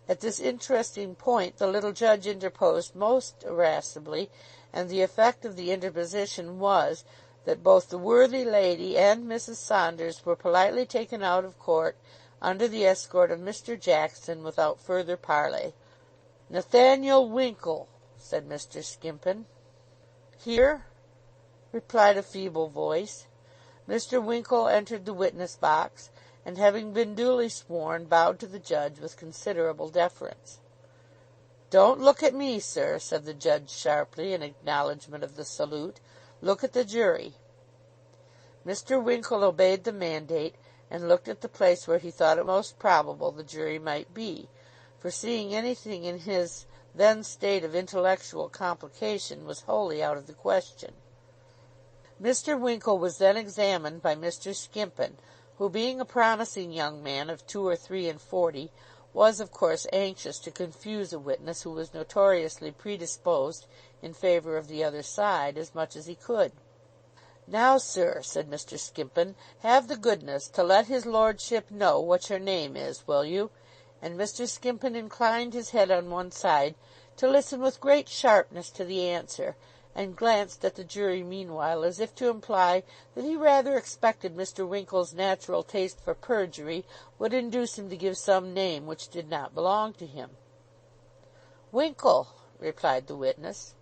At this interesting point the little judge interposed most irascibly, and the effect of the interposition was, that both the worthy lady and Mrs. Saunders were politely taken out of court under the escort of Mr. Jackson without further parley. "Nathaniel Winkle," said Mr. Skimpin. "Here," replied a feeble voice. Mr. Winkle entered the witness box, and having been duly sworn, bowed to the judge with considerable deference. "Don't look at me, sir," said the judge sharply, in acknowledgment of the salute. "Look at the jury." Mr. Winkle obeyed the mandate, and looked at the place where he thought it most probable the jury might be, for seeing anything in his then state of intellectual complication was wholly out of the question. Mr. Winkle was then examined by Mr. Skimpin, who, being a promising young man of 2 or 3 and 40, was of course anxious to confuse a witness who was notoriously predisposed in favour of the other side as much as he could. "Now, sir," said Mr. Skimpin, "have the goodness to let his lordship know what your name is, will you?" And Mr. Skimpin inclined his head on one side to listen with great sharpness to the answer, and glanced at the jury meanwhile, as if to imply that he rather expected Mr. Winkle's natural taste for perjury would induce him to give some name which did not belong to him. "Winkle," replied the witness.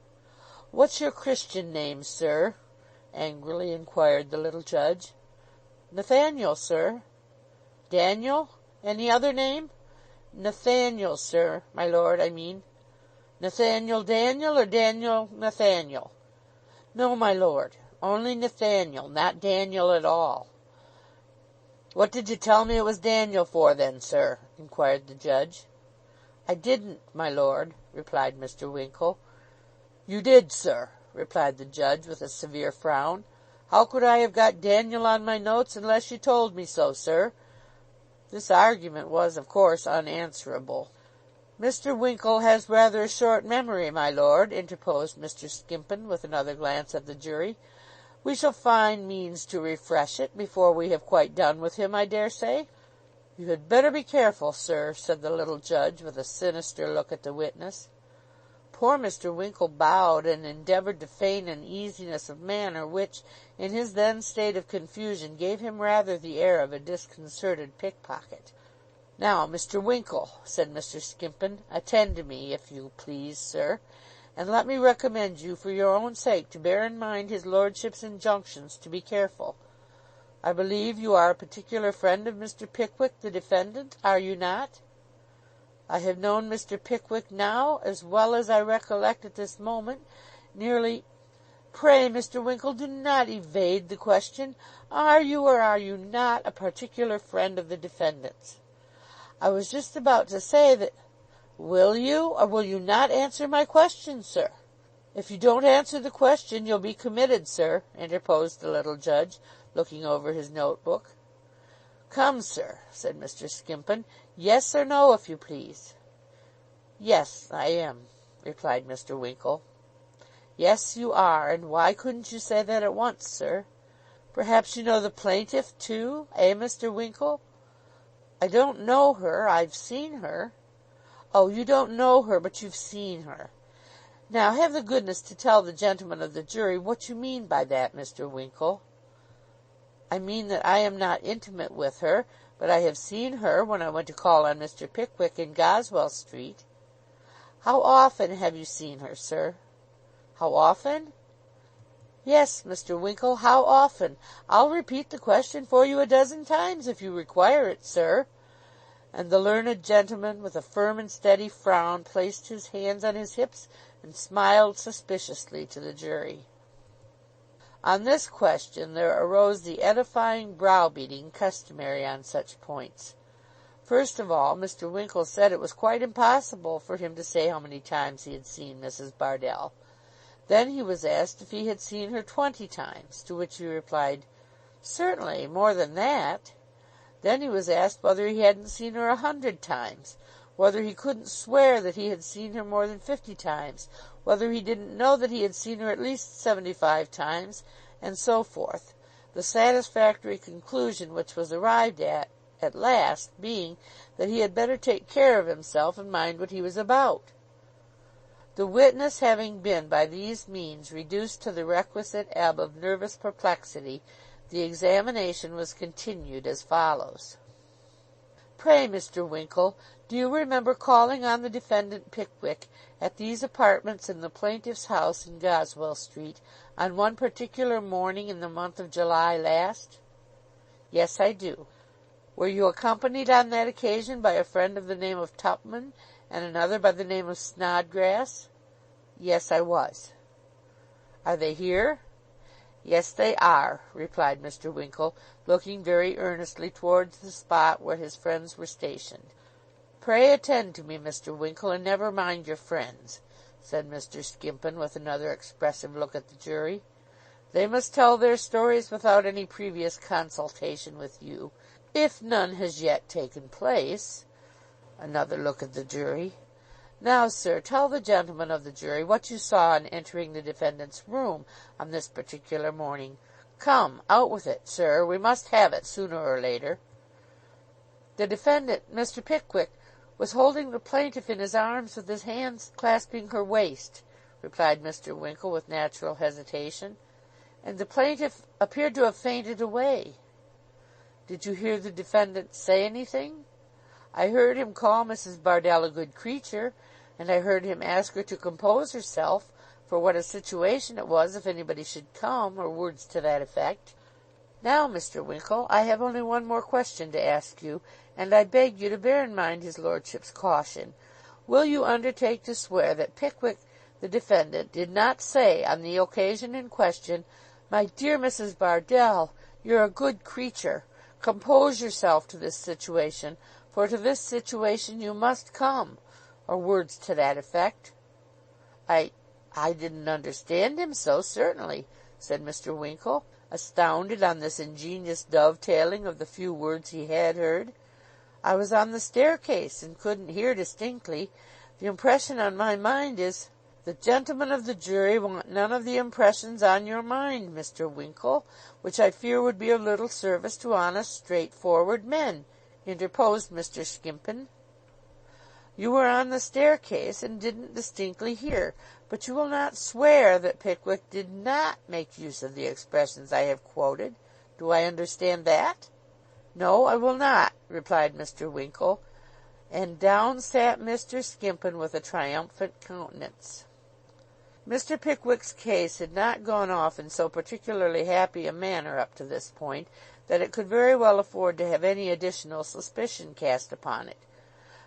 "What's your Christian name, sir?" angrily inquired the little judge. "Nathaniel, sir." "Daniel? Any other name?" "Nathaniel, sir, my lord, I mean." "Nathaniel Daniel, or Daniel Nathaniel?" "No, my lord, only Nathaniel, not Daniel at all." "What did you tell me it was Daniel for, then, sir?" inquired the judge. "I didn't, my lord," replied Mr. Winkle. "You did, sir," replied the judge, with a severe frown. "How could I have got Daniel on my notes unless you told me so, sir?" This argument was, of course, unanswerable. "Mr. Winkle has rather a short memory, my lord," interposed Mr. Skimpin, with another glance at the jury. "We shall find means to refresh it before we have quite done with him, I dare say." "You had better be careful, sir," said the little judge, with a sinister look at the witness. Poor Mr. Winkle bowed, and endeavoured to feign an easiness of manner which, in his then state of confusion, gave him rather the air of a disconcerted pickpocket. "Now, Mr. Winkle," said Mr. Skimpin, "attend to me, if you please, sir, and let me recommend you, for your own sake, to bear in mind his lordship's injunctions to be careful. I believe you are a particular friend of Mr. Pickwick, the defendant, are you not?" "I have known Mr. Pickwick now, as well as I recollect at this moment, nearly—" "Pray, Mr. Winkle, do not evade the question. Are you, or are you not, a particular friend of the defendant's?" "I was just about to say that—" "Will you, or will you not answer my question, sir?" "If you don't answer the question, you'll be committed, sir," interposed the little judge, looking over his note-book. "Come, sir," said Mr. Skimpin, "yes or no, if you please." "Yes, I am," replied Mr. Winkle. "Yes, you are, and why couldn't you say that at once, sir? Perhaps you know the plaintiff, too, eh, Mr. Winkle?" "I don't know her. I've seen her." "Oh, you don't know her, but you've seen her. Now, have the goodness to tell the gentlemen of the jury what you mean by that, Mr. Winkle." "I mean that I am not intimate with her, but I have seen her when I went to call on Mr. Pickwick in Goswell Street." "How often have you seen her, sir?" "How often?" "Yes, Mr. Winkle, how often? I'll repeat the question for you a dozen times, if you require it, sir." And the learned gentleman, with a firm and steady frown, placed his hands on his hips and smiled suspiciously to the jury. On this question there arose the edifying browbeating customary on such points. First of all, Mr. Winkle said it was quite impossible for him to say how many times he had seen Mrs. Bardell. Then he was asked if he had seen her 20 times, to which he replied, "Certainly, more than that." Then he was asked whether he hadn't seen her 100 times, whether he couldn't swear that he had seen her more than 50 times, whether he didn't know that he had seen her at least 75 times, and so forth, the satisfactory conclusion which was arrived at last being that he had better take care of himself and mind what he was about. The witness having been by these means reduced to the requisite ebb of nervous perplexity, the examination was continued as follows. Pray, Mr. Winkle, do you remember calling on the defendant Pickwick at these apartments in the plaintiff's house in Goswell Street on one particular morning in the month of July last? Yes, I do. Were you accompanied on that occasion by a friend of the name of Tupman and another by the name of Snodgrass? Yes, I was. Are they here? Yes, they are, replied Mr. Winkle, looking very earnestly towards the spot where his friends were stationed. Pray attend to me, Mr. Winkle, and never mind your friends, said Mr. Skimpin, with another expressive look at the jury. They must tell their stories without any previous consultation with you, if none has yet taken place. Another look at the jury. Now, sir, tell the gentlemen of the jury what you saw on entering the defendant's room on this particular morning. Come, out with it, sir. We must have it sooner or later. The defendant, Mr. Pickwick, was holding the plaintiff in his arms with his hands clasping her waist, replied Mr. Winkle with natural hesitation, and the plaintiff appeared to have fainted away. Did you hear the defendant say anything? I heard him call Mrs. Bardell a good creature, and I heard him ask her to compose herself, for what a situation it was if anybody should come, or words to that effect. Now, Mr. Winkle, I have only one more question to ask you, and I beg you to bear in mind his lordship's caution. Will you undertake to swear that Pickwick, the defendant, did not say on the occasion in question, "My dear Mrs. Bardell, you're a good creature. Compose yourself to this situation, for to this situation you must come," or words to that effect? I didn't understand him so, certainly, said Mr. Winkle, astounded on this ingenious dovetailing of the few words he had heard. I was on the staircase and couldn't hear distinctly. The impression on my mind is— The gentlemen of the jury want none of the impressions on your mind, Mr. Winkle, which I fear would be of little service to honest, straightforward men, interposed Mr. Skimpin. You were on the staircase and didn't distinctly hear, but you will not swear that Pickwick did not make use of the expressions I have quoted. Do I understand that? No, I will not, replied Mr. Winkle, and down sat Mr. Skimpin with a triumphant countenance. Mr. Pickwick's case had not gone off in so particularly happy a manner up to this point that it could very well afford to have any additional suspicion cast upon it.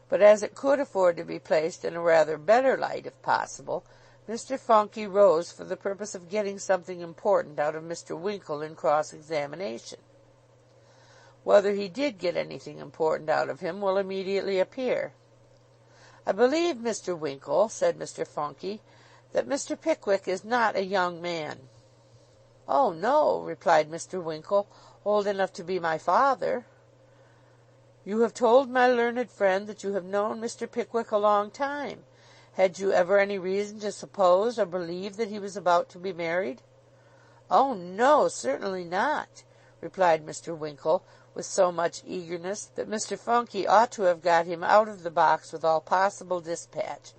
But as it could afford to be placed in a rather better light, if possible, Mr. Funky rose for the purpose of getting something important out of Mr. Winkle in cross-examination. Whether he did get anything important out of him will immediately appear. I believe, Mr. Winkle, said Mr. Funky, that Mr. Pickwick is not a young man. Oh, no, replied Mr. Winkle, old enough to be my father. You have told my learned friend that you have known Mr. Pickwick a long time. Had you ever any reason to suppose or believe that he was about to be married? Oh, no, certainly not, replied Mr. Winkle, with so much eagerness that Mr. Funky ought to have got him out of the box with all possible dispatch.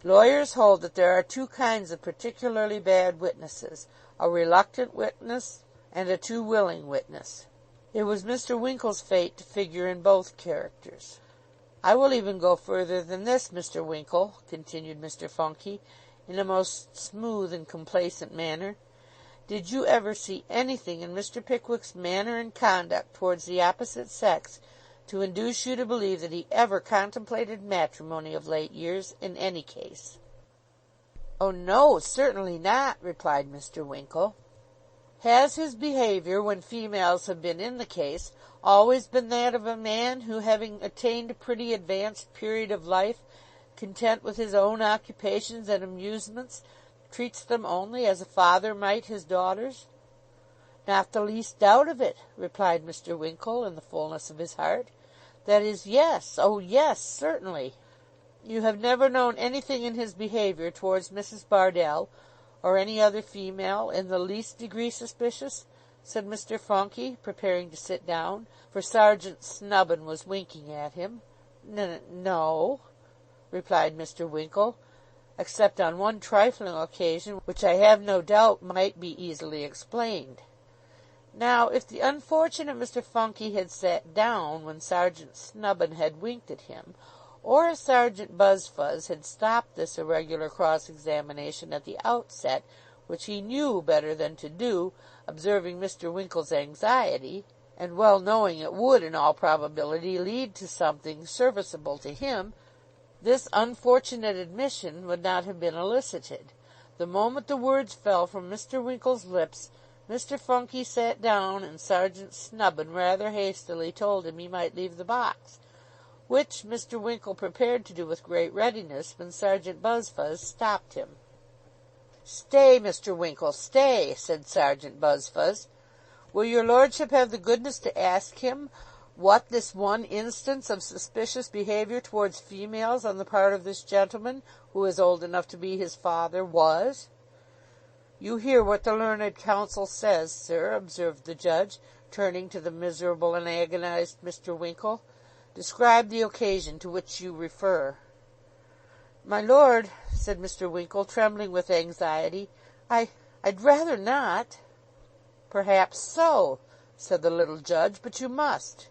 Lawyers hold that there are two kinds of particularly bad witnesses, a reluctant witness and a too willing witness. It was Mr. Winkle's fate to figure in both characters. I will even go further than this, Mr. Winkle, continued Mr. Funky, in a most smooth and complacent manner. Did you ever see anything in Mr. Pickwick's manner and conduct towards the opposite sex to induce you to believe that he ever contemplated matrimony of late years in any case? Oh, no, certainly not, replied Mr. Winkle. Has his behavior, when females have been in the case, always been that of a man who, having attained a pretty advanced period of life, content with his own occupations and amusements, treats them only as a father might his daughters? Not the least doubt of it, replied Mr. Winkle in the fullness of his heart. That is, yes, oh yes, certainly. You have never known anything in his behavior towards Mrs. Bardell, or any other female, in the least degree suspicious? Said Mr. Funky, preparing to sit down, for Sergeant Snubbin was winking at him. No, replied Mr. Winkle, except on one trifling occasion, which I have no doubt might be easily explained. Now, if the unfortunate Mr. Funky had sat down when Sergeant Snubbin had winked at him, or if Sergeant Buzfuz had stopped this irregular cross-examination at the outset, which he knew better than to do, observing Mr. Winkle's anxiety, and well knowing it would in all probability lead to something serviceable to him, this unfortunate admission would not have been elicited. The moment the words fell from Mr. Winkle's lips, Mr. Funky sat down, and Sergeant Snubbin rather hastily told him he might leave the box, which Mr. Winkle prepared to do with great readiness, when Sergeant Buzfuz stopped him. "Stay, Mr. Winkle, stay," said Sergeant Buzfuz. "Will your lordship have the goodness to ask him what this one instance of suspicious behaviour towards females on the part of this gentleman, who is old enough to be his father, was?" "You hear what the learned counsel says, sir," observed the judge, turning to the miserable and agonized Mr. Winkle. "Describe the occasion to which you refer." "My lord," said Mr. Winkle, trembling with anxiety, I'd rather not." "Perhaps so," said the little judge, "but you must."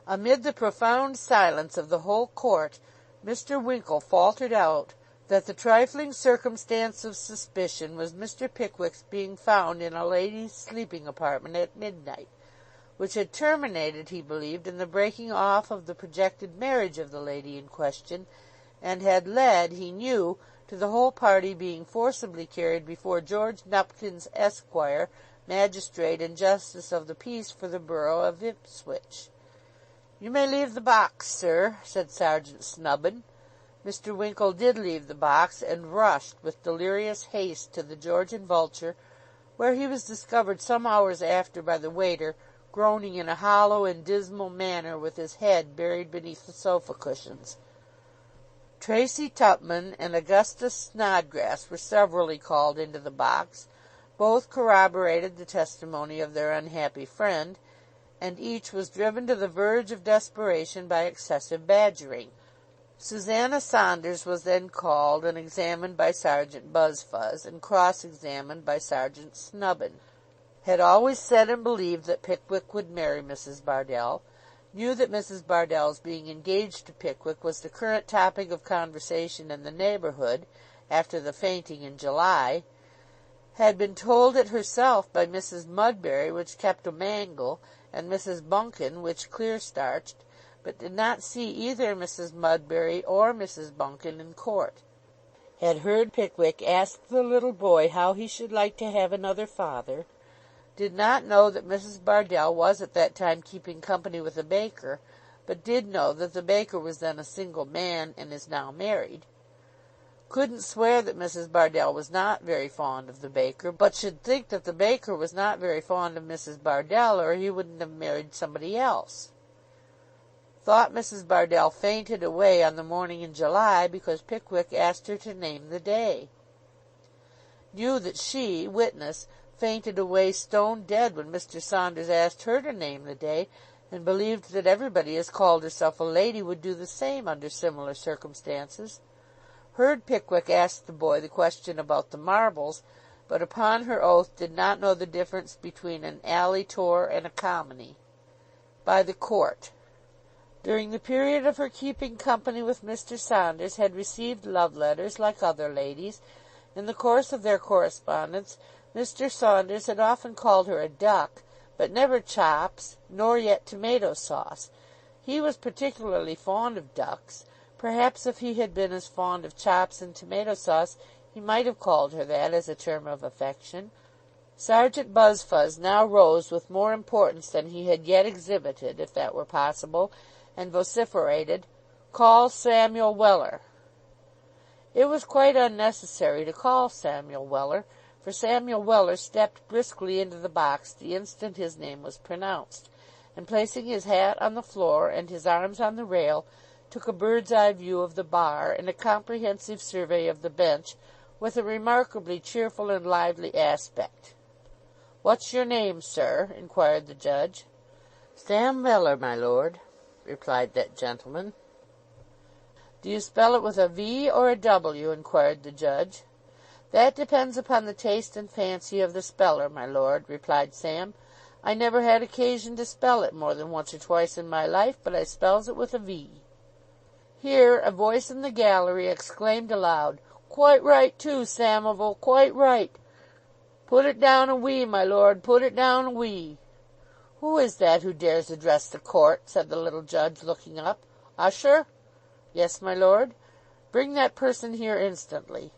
Amid the profound silence of the whole court, Mr. Winkle faltered out that the trifling circumstance of suspicion was Mr. Pickwick's being found in a lady's sleeping apartment at midnight, which had terminated, he believed, in the breaking off of the projected marriage of the lady in question, and had led, he knew, to the whole party being forcibly carried before George Nupkins, Esquire, magistrate and justice of the peace for the borough of Ipswich. "You may leave the box, sir," said Sergeant Snubbin. Mr. Winkle did leave the box, and rushed with delirious haste to the George and Vulture, where he was discovered some hours after by the waiter, groaning in a hollow and dismal manner, with his head buried beneath the sofa cushions. Tracy Tupman and Augustus Snodgrass were severally called into the box. Both corroborated the testimony of their unhappy friend, and each was driven to the verge of desperation by excessive badgering. Susanna Saunders was then called and examined by Sergeant Buzfuz, and cross-examined by Sergeant Snubbin. Had always said and believed that Pickwick would marry Mrs. Bardell, knew that Mrs. Bardell's being engaged to Pickwick was the current topic of conversation in the neighbourhood, after the fainting in July, had been told it herself by Mrs. Mudberry, which kept a mangle, and Mrs. Bunkin, which clear-starched, but did not see either Mrs. Mudberry or Mrs. Bunkin in court. Had heard Pickwick ask the little boy how he should like to have another father. Did not know that Mrs. Bardell was at that time keeping company with a baker, but did know that the baker was then a single man and is now married. Couldn't swear that Mrs. Bardell was not very fond of the baker, but should think that the baker was not very fond of Mrs. Bardell, or he wouldn't have married somebody else. Thought Mrs. Bardell fainted away on the morning in July because Pickwick asked her to name the day. Knew that she, witness, fainted away stone dead when Mr. Saunders asked her to name the day, and believed that everybody as called herself a lady would do the same under similar circumstances. Heard Pickwick ask the boy the question about the marbles, but upon her oath did not know the difference between an alley tour and a comedy. By the court. During the period of her keeping company with Mr. Saunders had received love letters like other ladies. In the course of their correspondence Mr. Saunders had often called her a duck, but never chops, nor yet tomato sauce. He was particularly fond of ducks. Perhaps if he had been as fond of chops and tomato sauce, he might have called her that as a term of affection. Sergeant Buzfuz now rose with more importance than he had yet exhibited, if that were possible, and vociferated, "Call Samuel Weller." It was quite unnecessary to call Samuel Weller, for Samuel Weller stepped briskly into the box the instant his name was pronounced, and placing his hat on the floor and his arms on the rail, took a bird's-eye view of the bar and a comprehensive survey of the bench, with a remarkably cheerful and lively aspect. "What's your name, sir?" inquired the judge. "Sam Weller, my lord," replied that gentleman. "Do you spell it with a V or a W?" inquired the judge. "That depends upon the taste and fancy of the speller, my lord," replied Sam. "I never had occasion to spell it more than once or twice in my life, but I spells it with a V." Here a voice in the gallery exclaimed aloud, "Quite right too, Samivel, quite right. Put it down a we, my lord, put it down a we." "Who is that who dares address the court?" said the little judge, looking up. "Usher?" "Yes, my lord." "Bring that person here instantly."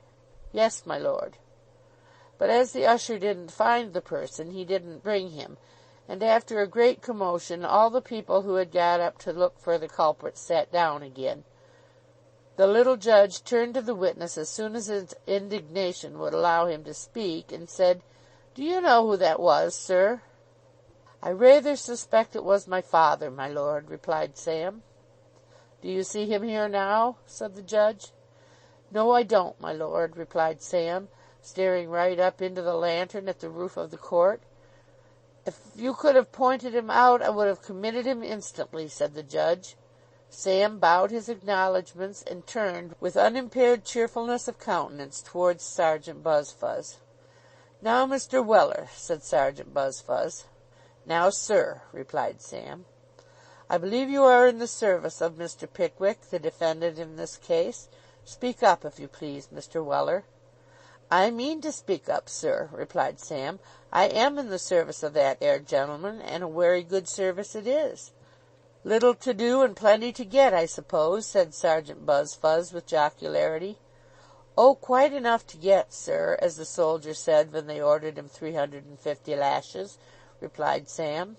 "Yes, my lord." But as the usher didn't find the person, he didn't bring him, and after a great commotion all the people who had got up to look for the culprit sat down again. The little judge turned to the witness as soon as his indignation would allow him to speak, and said, "Do you know who that was, sir?" "I rayther suspect it was my father, my lord," replied Sam. "Do you see him here now?" said the judge. "No, I don't, my lord," replied Sam, staring right up into the lantern at the roof of the court. "If you could have pointed him out, I would have committed him instantly," said the judge. Sam bowed his acknowledgments, and turned with unimpaired cheerfulness of countenance towards Sergeant Buzfuz. "Now, Mr. Weller," said Sergeant Buzfuz. "Now, sir," replied Sam. "I believe you are in the service of Mr. Pickwick, the defendant in this case. Speak up, if you please, Mr. Weller." "I mean to speak up, sir," replied Sam. "I am in the service of that 'ere gentleman, and a wery good service it is." "Little to do and plenty to get, I suppose," said Sergeant Buzfuz with jocularity. "Oh, quite enough to get, sir, as the soldier said when they ordered him 350 lashes," replied Sam.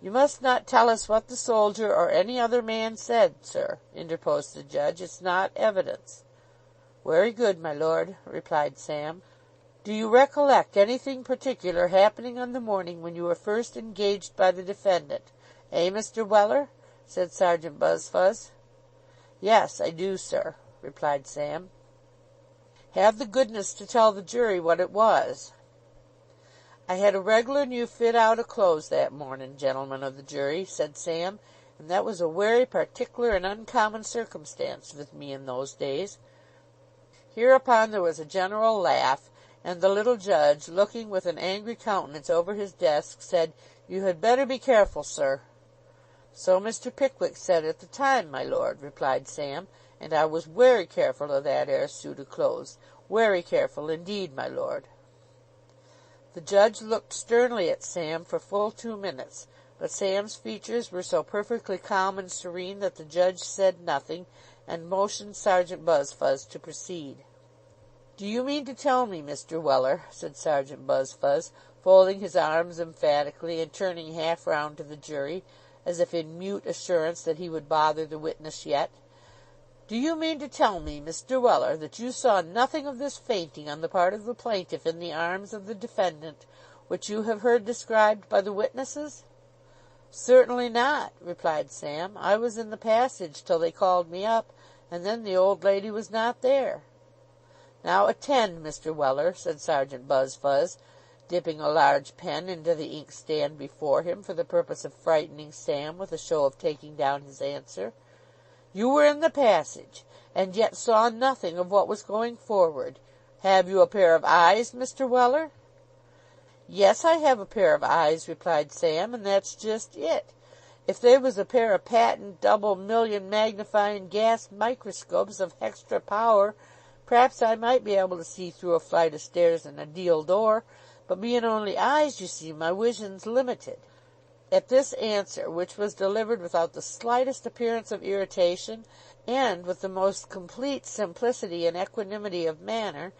"You must not tell us what the soldier or any other man said, sir," interposed the judge. "It's not evidence." "Wery good, my lord," replied Sam. "Do you recollect anything particular happening on the morning when you were first engaged by the defendant? Mr. Weller?" said Sergeant Buzfuz. "Yes, I do, sir," replied Sam. "Have the goodness to tell the jury what it was." "I had a reg'lar new fit out o' clothes that mornin', gentlemen of the jury," said Sam, "and that was a wery partickler and uncommon circumstance with me in those days." Hereupon there was a general laugh, and the little judge, looking with an angry countenance over his desk, said, "You had better be careful, sir." "So Mr. Pickwick said at the time, my lord," replied Sam, "and I was wery careful of that 'ere suit o' clothes. Wery careful indeed, my lord." The judge looked sternly at Sam for full 2 minutes, but Sam's features were so perfectly calm and serene that the judge said nothing, and motioned Sergeant Buzfuz to proceed. "Do you mean to tell me, Mr. Weller," said Sergeant Buzfuz, folding his arms emphatically and turning half round to the jury, as if in mute assurance that he would bother the witness yet, "do you mean to tell me, Mr. Weller, that you saw nothing of this fainting on the part of the plaintiff in the arms of the defendant, which you have heard described by the witnesses?" "Certainly not," replied Sam. "I was in the passage till they called me up, and then the old lady was not there." "Now attend, Mr. Weller," said Sergeant Buzfuz, dipping a large pen into the inkstand before him for the purpose of frightening Sam with a show of taking down his answer. "You were in the passage, and yet saw nothing of what was going forward. Have you a pair of eyes, Mr. Weller?" "Yes, I have a pair of eyes," replied Sam, "and that's just it. If they was a pair of patent double million magnifying gas microscopes of hextra power, p'raps I might be able to see through a flight o' stairs and a deal door, but being only eyes, you see, my wision's limited." At this answer, which was delivered without the slightest appearance of irritation, and with the most complete simplicity and equanimity of manner,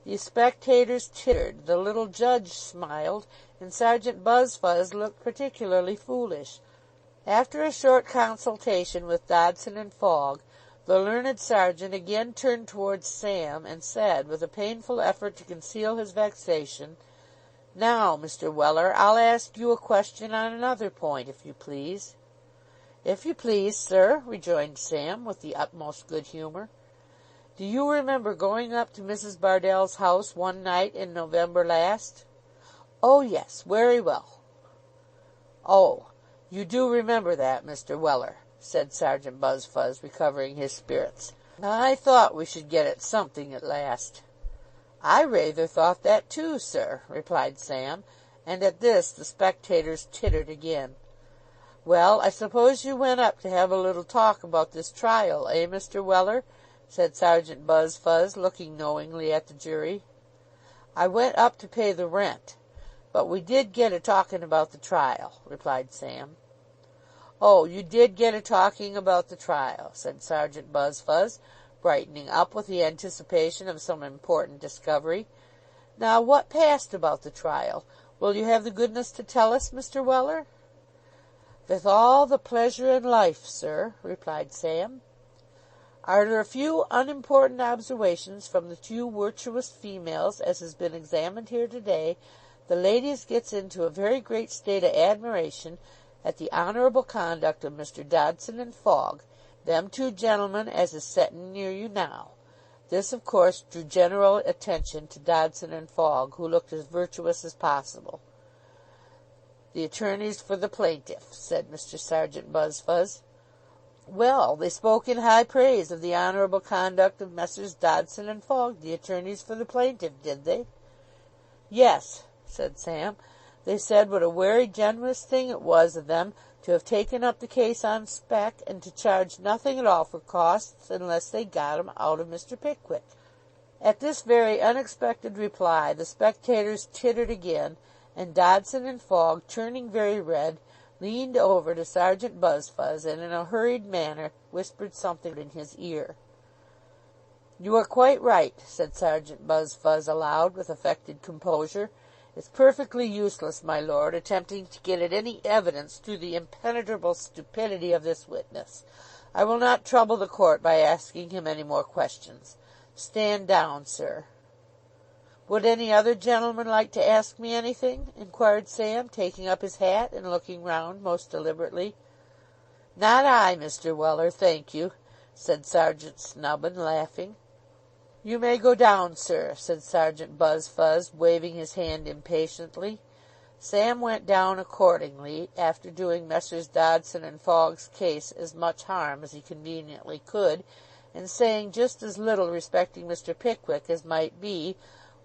the spectators tittered, the little judge smiled, and Sergeant Buzfuz looked particularly foolish. After a short consultation with Dodson and Fogg, the learned sergeant again turned towards Sam, and said, with a painful effort to conceal his vexation, "Now, Mr. Weller, I'll ask you a question on another point, if you please." "If you please, sir," rejoined Sam, with the utmost good humour. "Do you remember going up to Mrs. Bardell's house one night in November last?" "Oh, yes, wery well." "Oh, you do remember that, Mr. Weller," said Sergeant Buzfuz, recovering his spirits. "I thought we should get at something at last." "I rather thought that too, sir," replied Sam, and at this the spectators tittered again. "Well, I suppose you went up to have a little talk about this trial, eh, Mr. Weller?" said Sergeant Buzfuz, looking knowingly at the jury. "I went up to pay the rent, but we did get a talking about the trial," replied Sam. "Oh, you did get a talking about the trial," said Sergeant Buzfuz, brightening up with the anticipation of some important discovery. "Now, what passed about the trial? Will you have the goodness to tell us, Mr. Weller?" "With all the pleasure in life, sir," replied Sam. "Arter a few unimportant obserwations from the two wirtuous females as has been examined here to-day, the ladies gets into a very great state of admiration at the honourable conduct of Mr. Dodson and Fogg, them two gentlemen as is settin' near you now." This, of course, drew general attention to Dodson and Fogg, who looked as virtuous as possible. "The attorneys for the plaintiff," said Mr. Sergeant Buzfuz. "Well, they spoke in high praise of the honourable conduct of Messrs. Dodson and Fogg, the attorneys for the plaintiff, did they?" "Yes," said Sam. "They said what a wery generous thing it was of them to have taken up the case on spec, and to charge nothing at all for costs unless they got 'em out of Mr. Pickwick." At this very unexpected reply the spectators tittered again, and Dodson and Fogg, turning very red, leaned over to Sergeant Buzfuz and in a hurried manner whispered something in his ear. "You are quite right," said Sergeant Buzfuz aloud, with affected composure. "It's perfectly useless, my lord, attempting to get at any evidence through the impenetrable stupidity of this witness. I will not trouble the court by asking him any more questions. Stand down, sir." "Would any other gentleman like to ask me anything?" inquired Sam, taking up his hat and looking round most deliberately. "Not I, Mr. Weller, thank you," said Sergeant Snubbin, laughing. "You may go down, sir," said Sergeant Buzfuz, waving his hand impatiently. Sam went down accordingly, after doing Messrs. Dodson and Fogg's case as much harm as he conveniently could, and saying just as little respecting Mr. Pickwick as might be,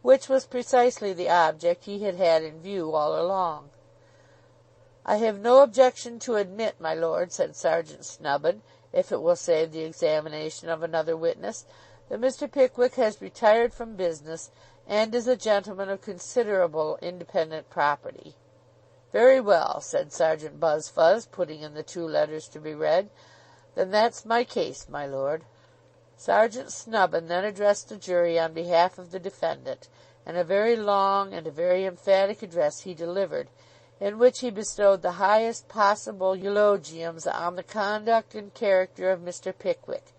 which was precisely the object he had had in view all along. "I have no objection to admit, my lord," said Sergeant Snubbin, "if it will save the examination of another witness, that Mr. Pickwick has retired from business, and is a gentleman of considerable independent property." "Very well," said Sergeant Buzfuz, putting in the two letters to be read. "Then that's my case, my lord." Sergeant Snubbin then addressed the jury on behalf of the defendant, and a very long and a very emphatic address he delivered, in which he bestowed the highest possible eulogiums on the conduct and character of Mr. Pickwick.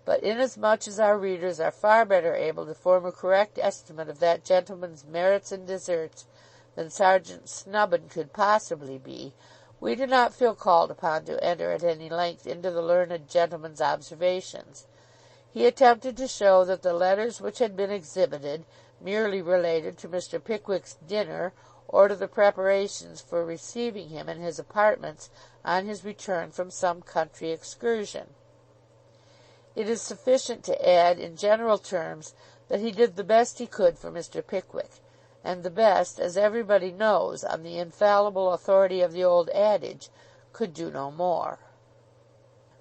But inasmuch as our readers are far better able to form a correct estimate of that gentleman's merits and deserts than Sergeant Snubbin could possibly be, we do not feel called upon to enter at any length into the learned gentleman's observations. He attempted to show that the letters which had been exhibited merely related to Mr. Pickwick's dinner, or to the preparations for receiving him in his apartments on his return from some country excursion. It is sufficient to add in general terms that he did the best he could for Mr. Pickwick, and the best, as everybody knows, on the infallible authority of the old adage, could do no more.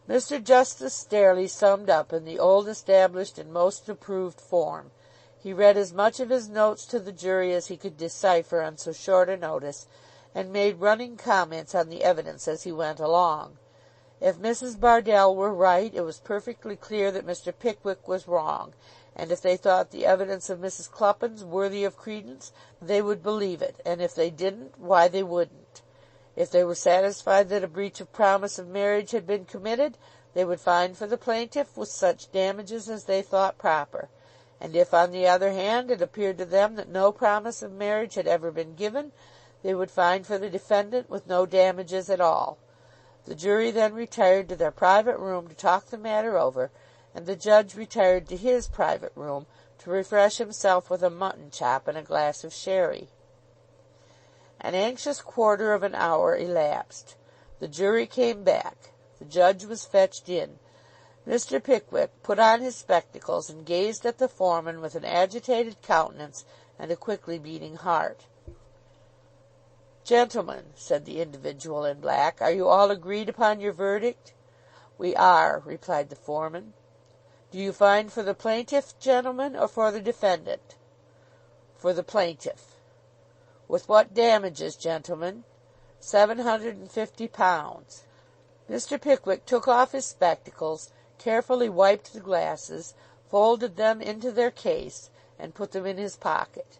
Mr. Justice Stareleigh summed up in the old established and most approved form. He read as much of his notes to the jury as he could decipher on so short a notice, and made running comments on the evidence as he went along. If Mrs. Bardell were right, it was perfectly clear that Mr. Pickwick was wrong, and if they thought the evidence of Mrs. Cluppins worthy of credence, they would believe it, and if they didn't, why, they wouldn't. If they were satisfied that a breach of promise of marriage had been committed, they would find for the plaintiff with such damages as they thought proper, and if, on the other hand, it appeared to them that no promise of marriage had ever been given, they would find for the defendant with no damages at all. The jury then retired to their private room to talk the matter over, and the judge retired to his private room to refresh himself with a mutton chop and a glass of sherry. An anxious quarter of an hour elapsed. The jury came back. The judge was fetched in. Mr. Pickwick put on his spectacles and gazed at the foreman with an agitated countenance and a quickly beating heart. "Gentlemen," said the individual in black, "are you all agreed upon your verdict?" "We are," replied the foreman. "Do you find for the plaintiff, gentlemen, or for the defendant?" "For the plaintiff." "With what damages, gentlemen?" £750. Mr. Pickwick took off his spectacles, carefully wiped the glasses, folded them into their case, and put them in his pocket.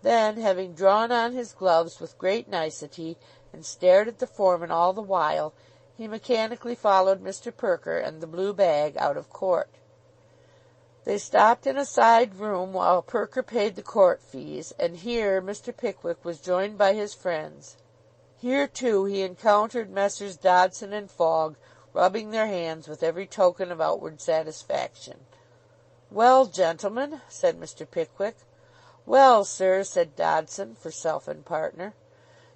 Then, having drawn on his gloves with great nicety, and stared at the foreman all the while, he mechanically followed Mr. Perker and the blue bag out of court. They stopped in a side room while Perker paid the court fees, and here Mr. Pickwick was joined by his friends. Here, too, he encountered Messrs. Dodson and Fogg, rubbing their hands with every token of outward satisfaction. "Well, gentlemen," said Mr. Pickwick. "Well, sir," said Dodson, for self and partner.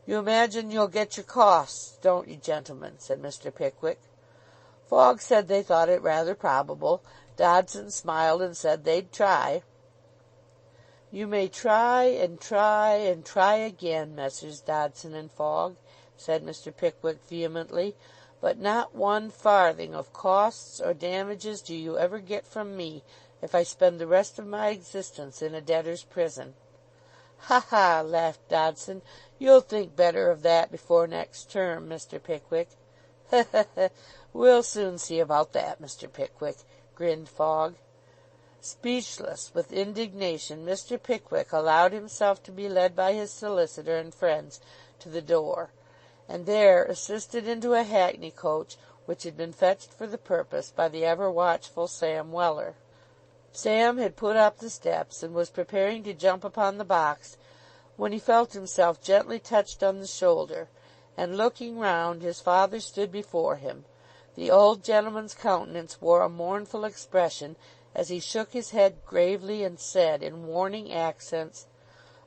"You imagine you'll get your costs, don't you, gentlemen?" said Mr. Pickwick. Fogg said they thought it rather probable. Dodson smiled and said they'd try. "You may try and try and try again, Messrs. Dodson and Fogg," said Mr. Pickwick vehemently, "but not one farthing of costs or damages do you ever get from me if I spend the rest of my existence in a debtor's prison." "Ha, ha!" laughed Dodson. "You'll think better of that before next term, Mr. Pickwick." "Ha, ha, ha! We'll soon see about that, Mr. Pickwick," grinned Fogg. Speechless with indignation, Mr. Pickwick allowed himself to be led by his solicitor and friends to the door, and there assisted into a hackney coach which had been fetched for the purpose by the ever watchful Sam Weller. Sam had put up the steps and was preparing to jump upon the box, when he felt himself gently touched on the shoulder, and looking round, his father stood before him. The old gentleman's countenance wore a mournful expression as he shook his head gravely and said, in warning accents,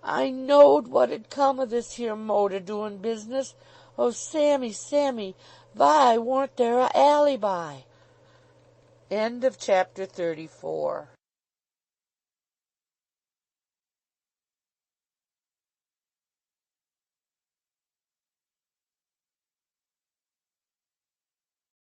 "I knowed what 'ud come o' this here mode o' doing business. Oh, Sammy, Sammy, vy warn't there a alibi?" Chapter 34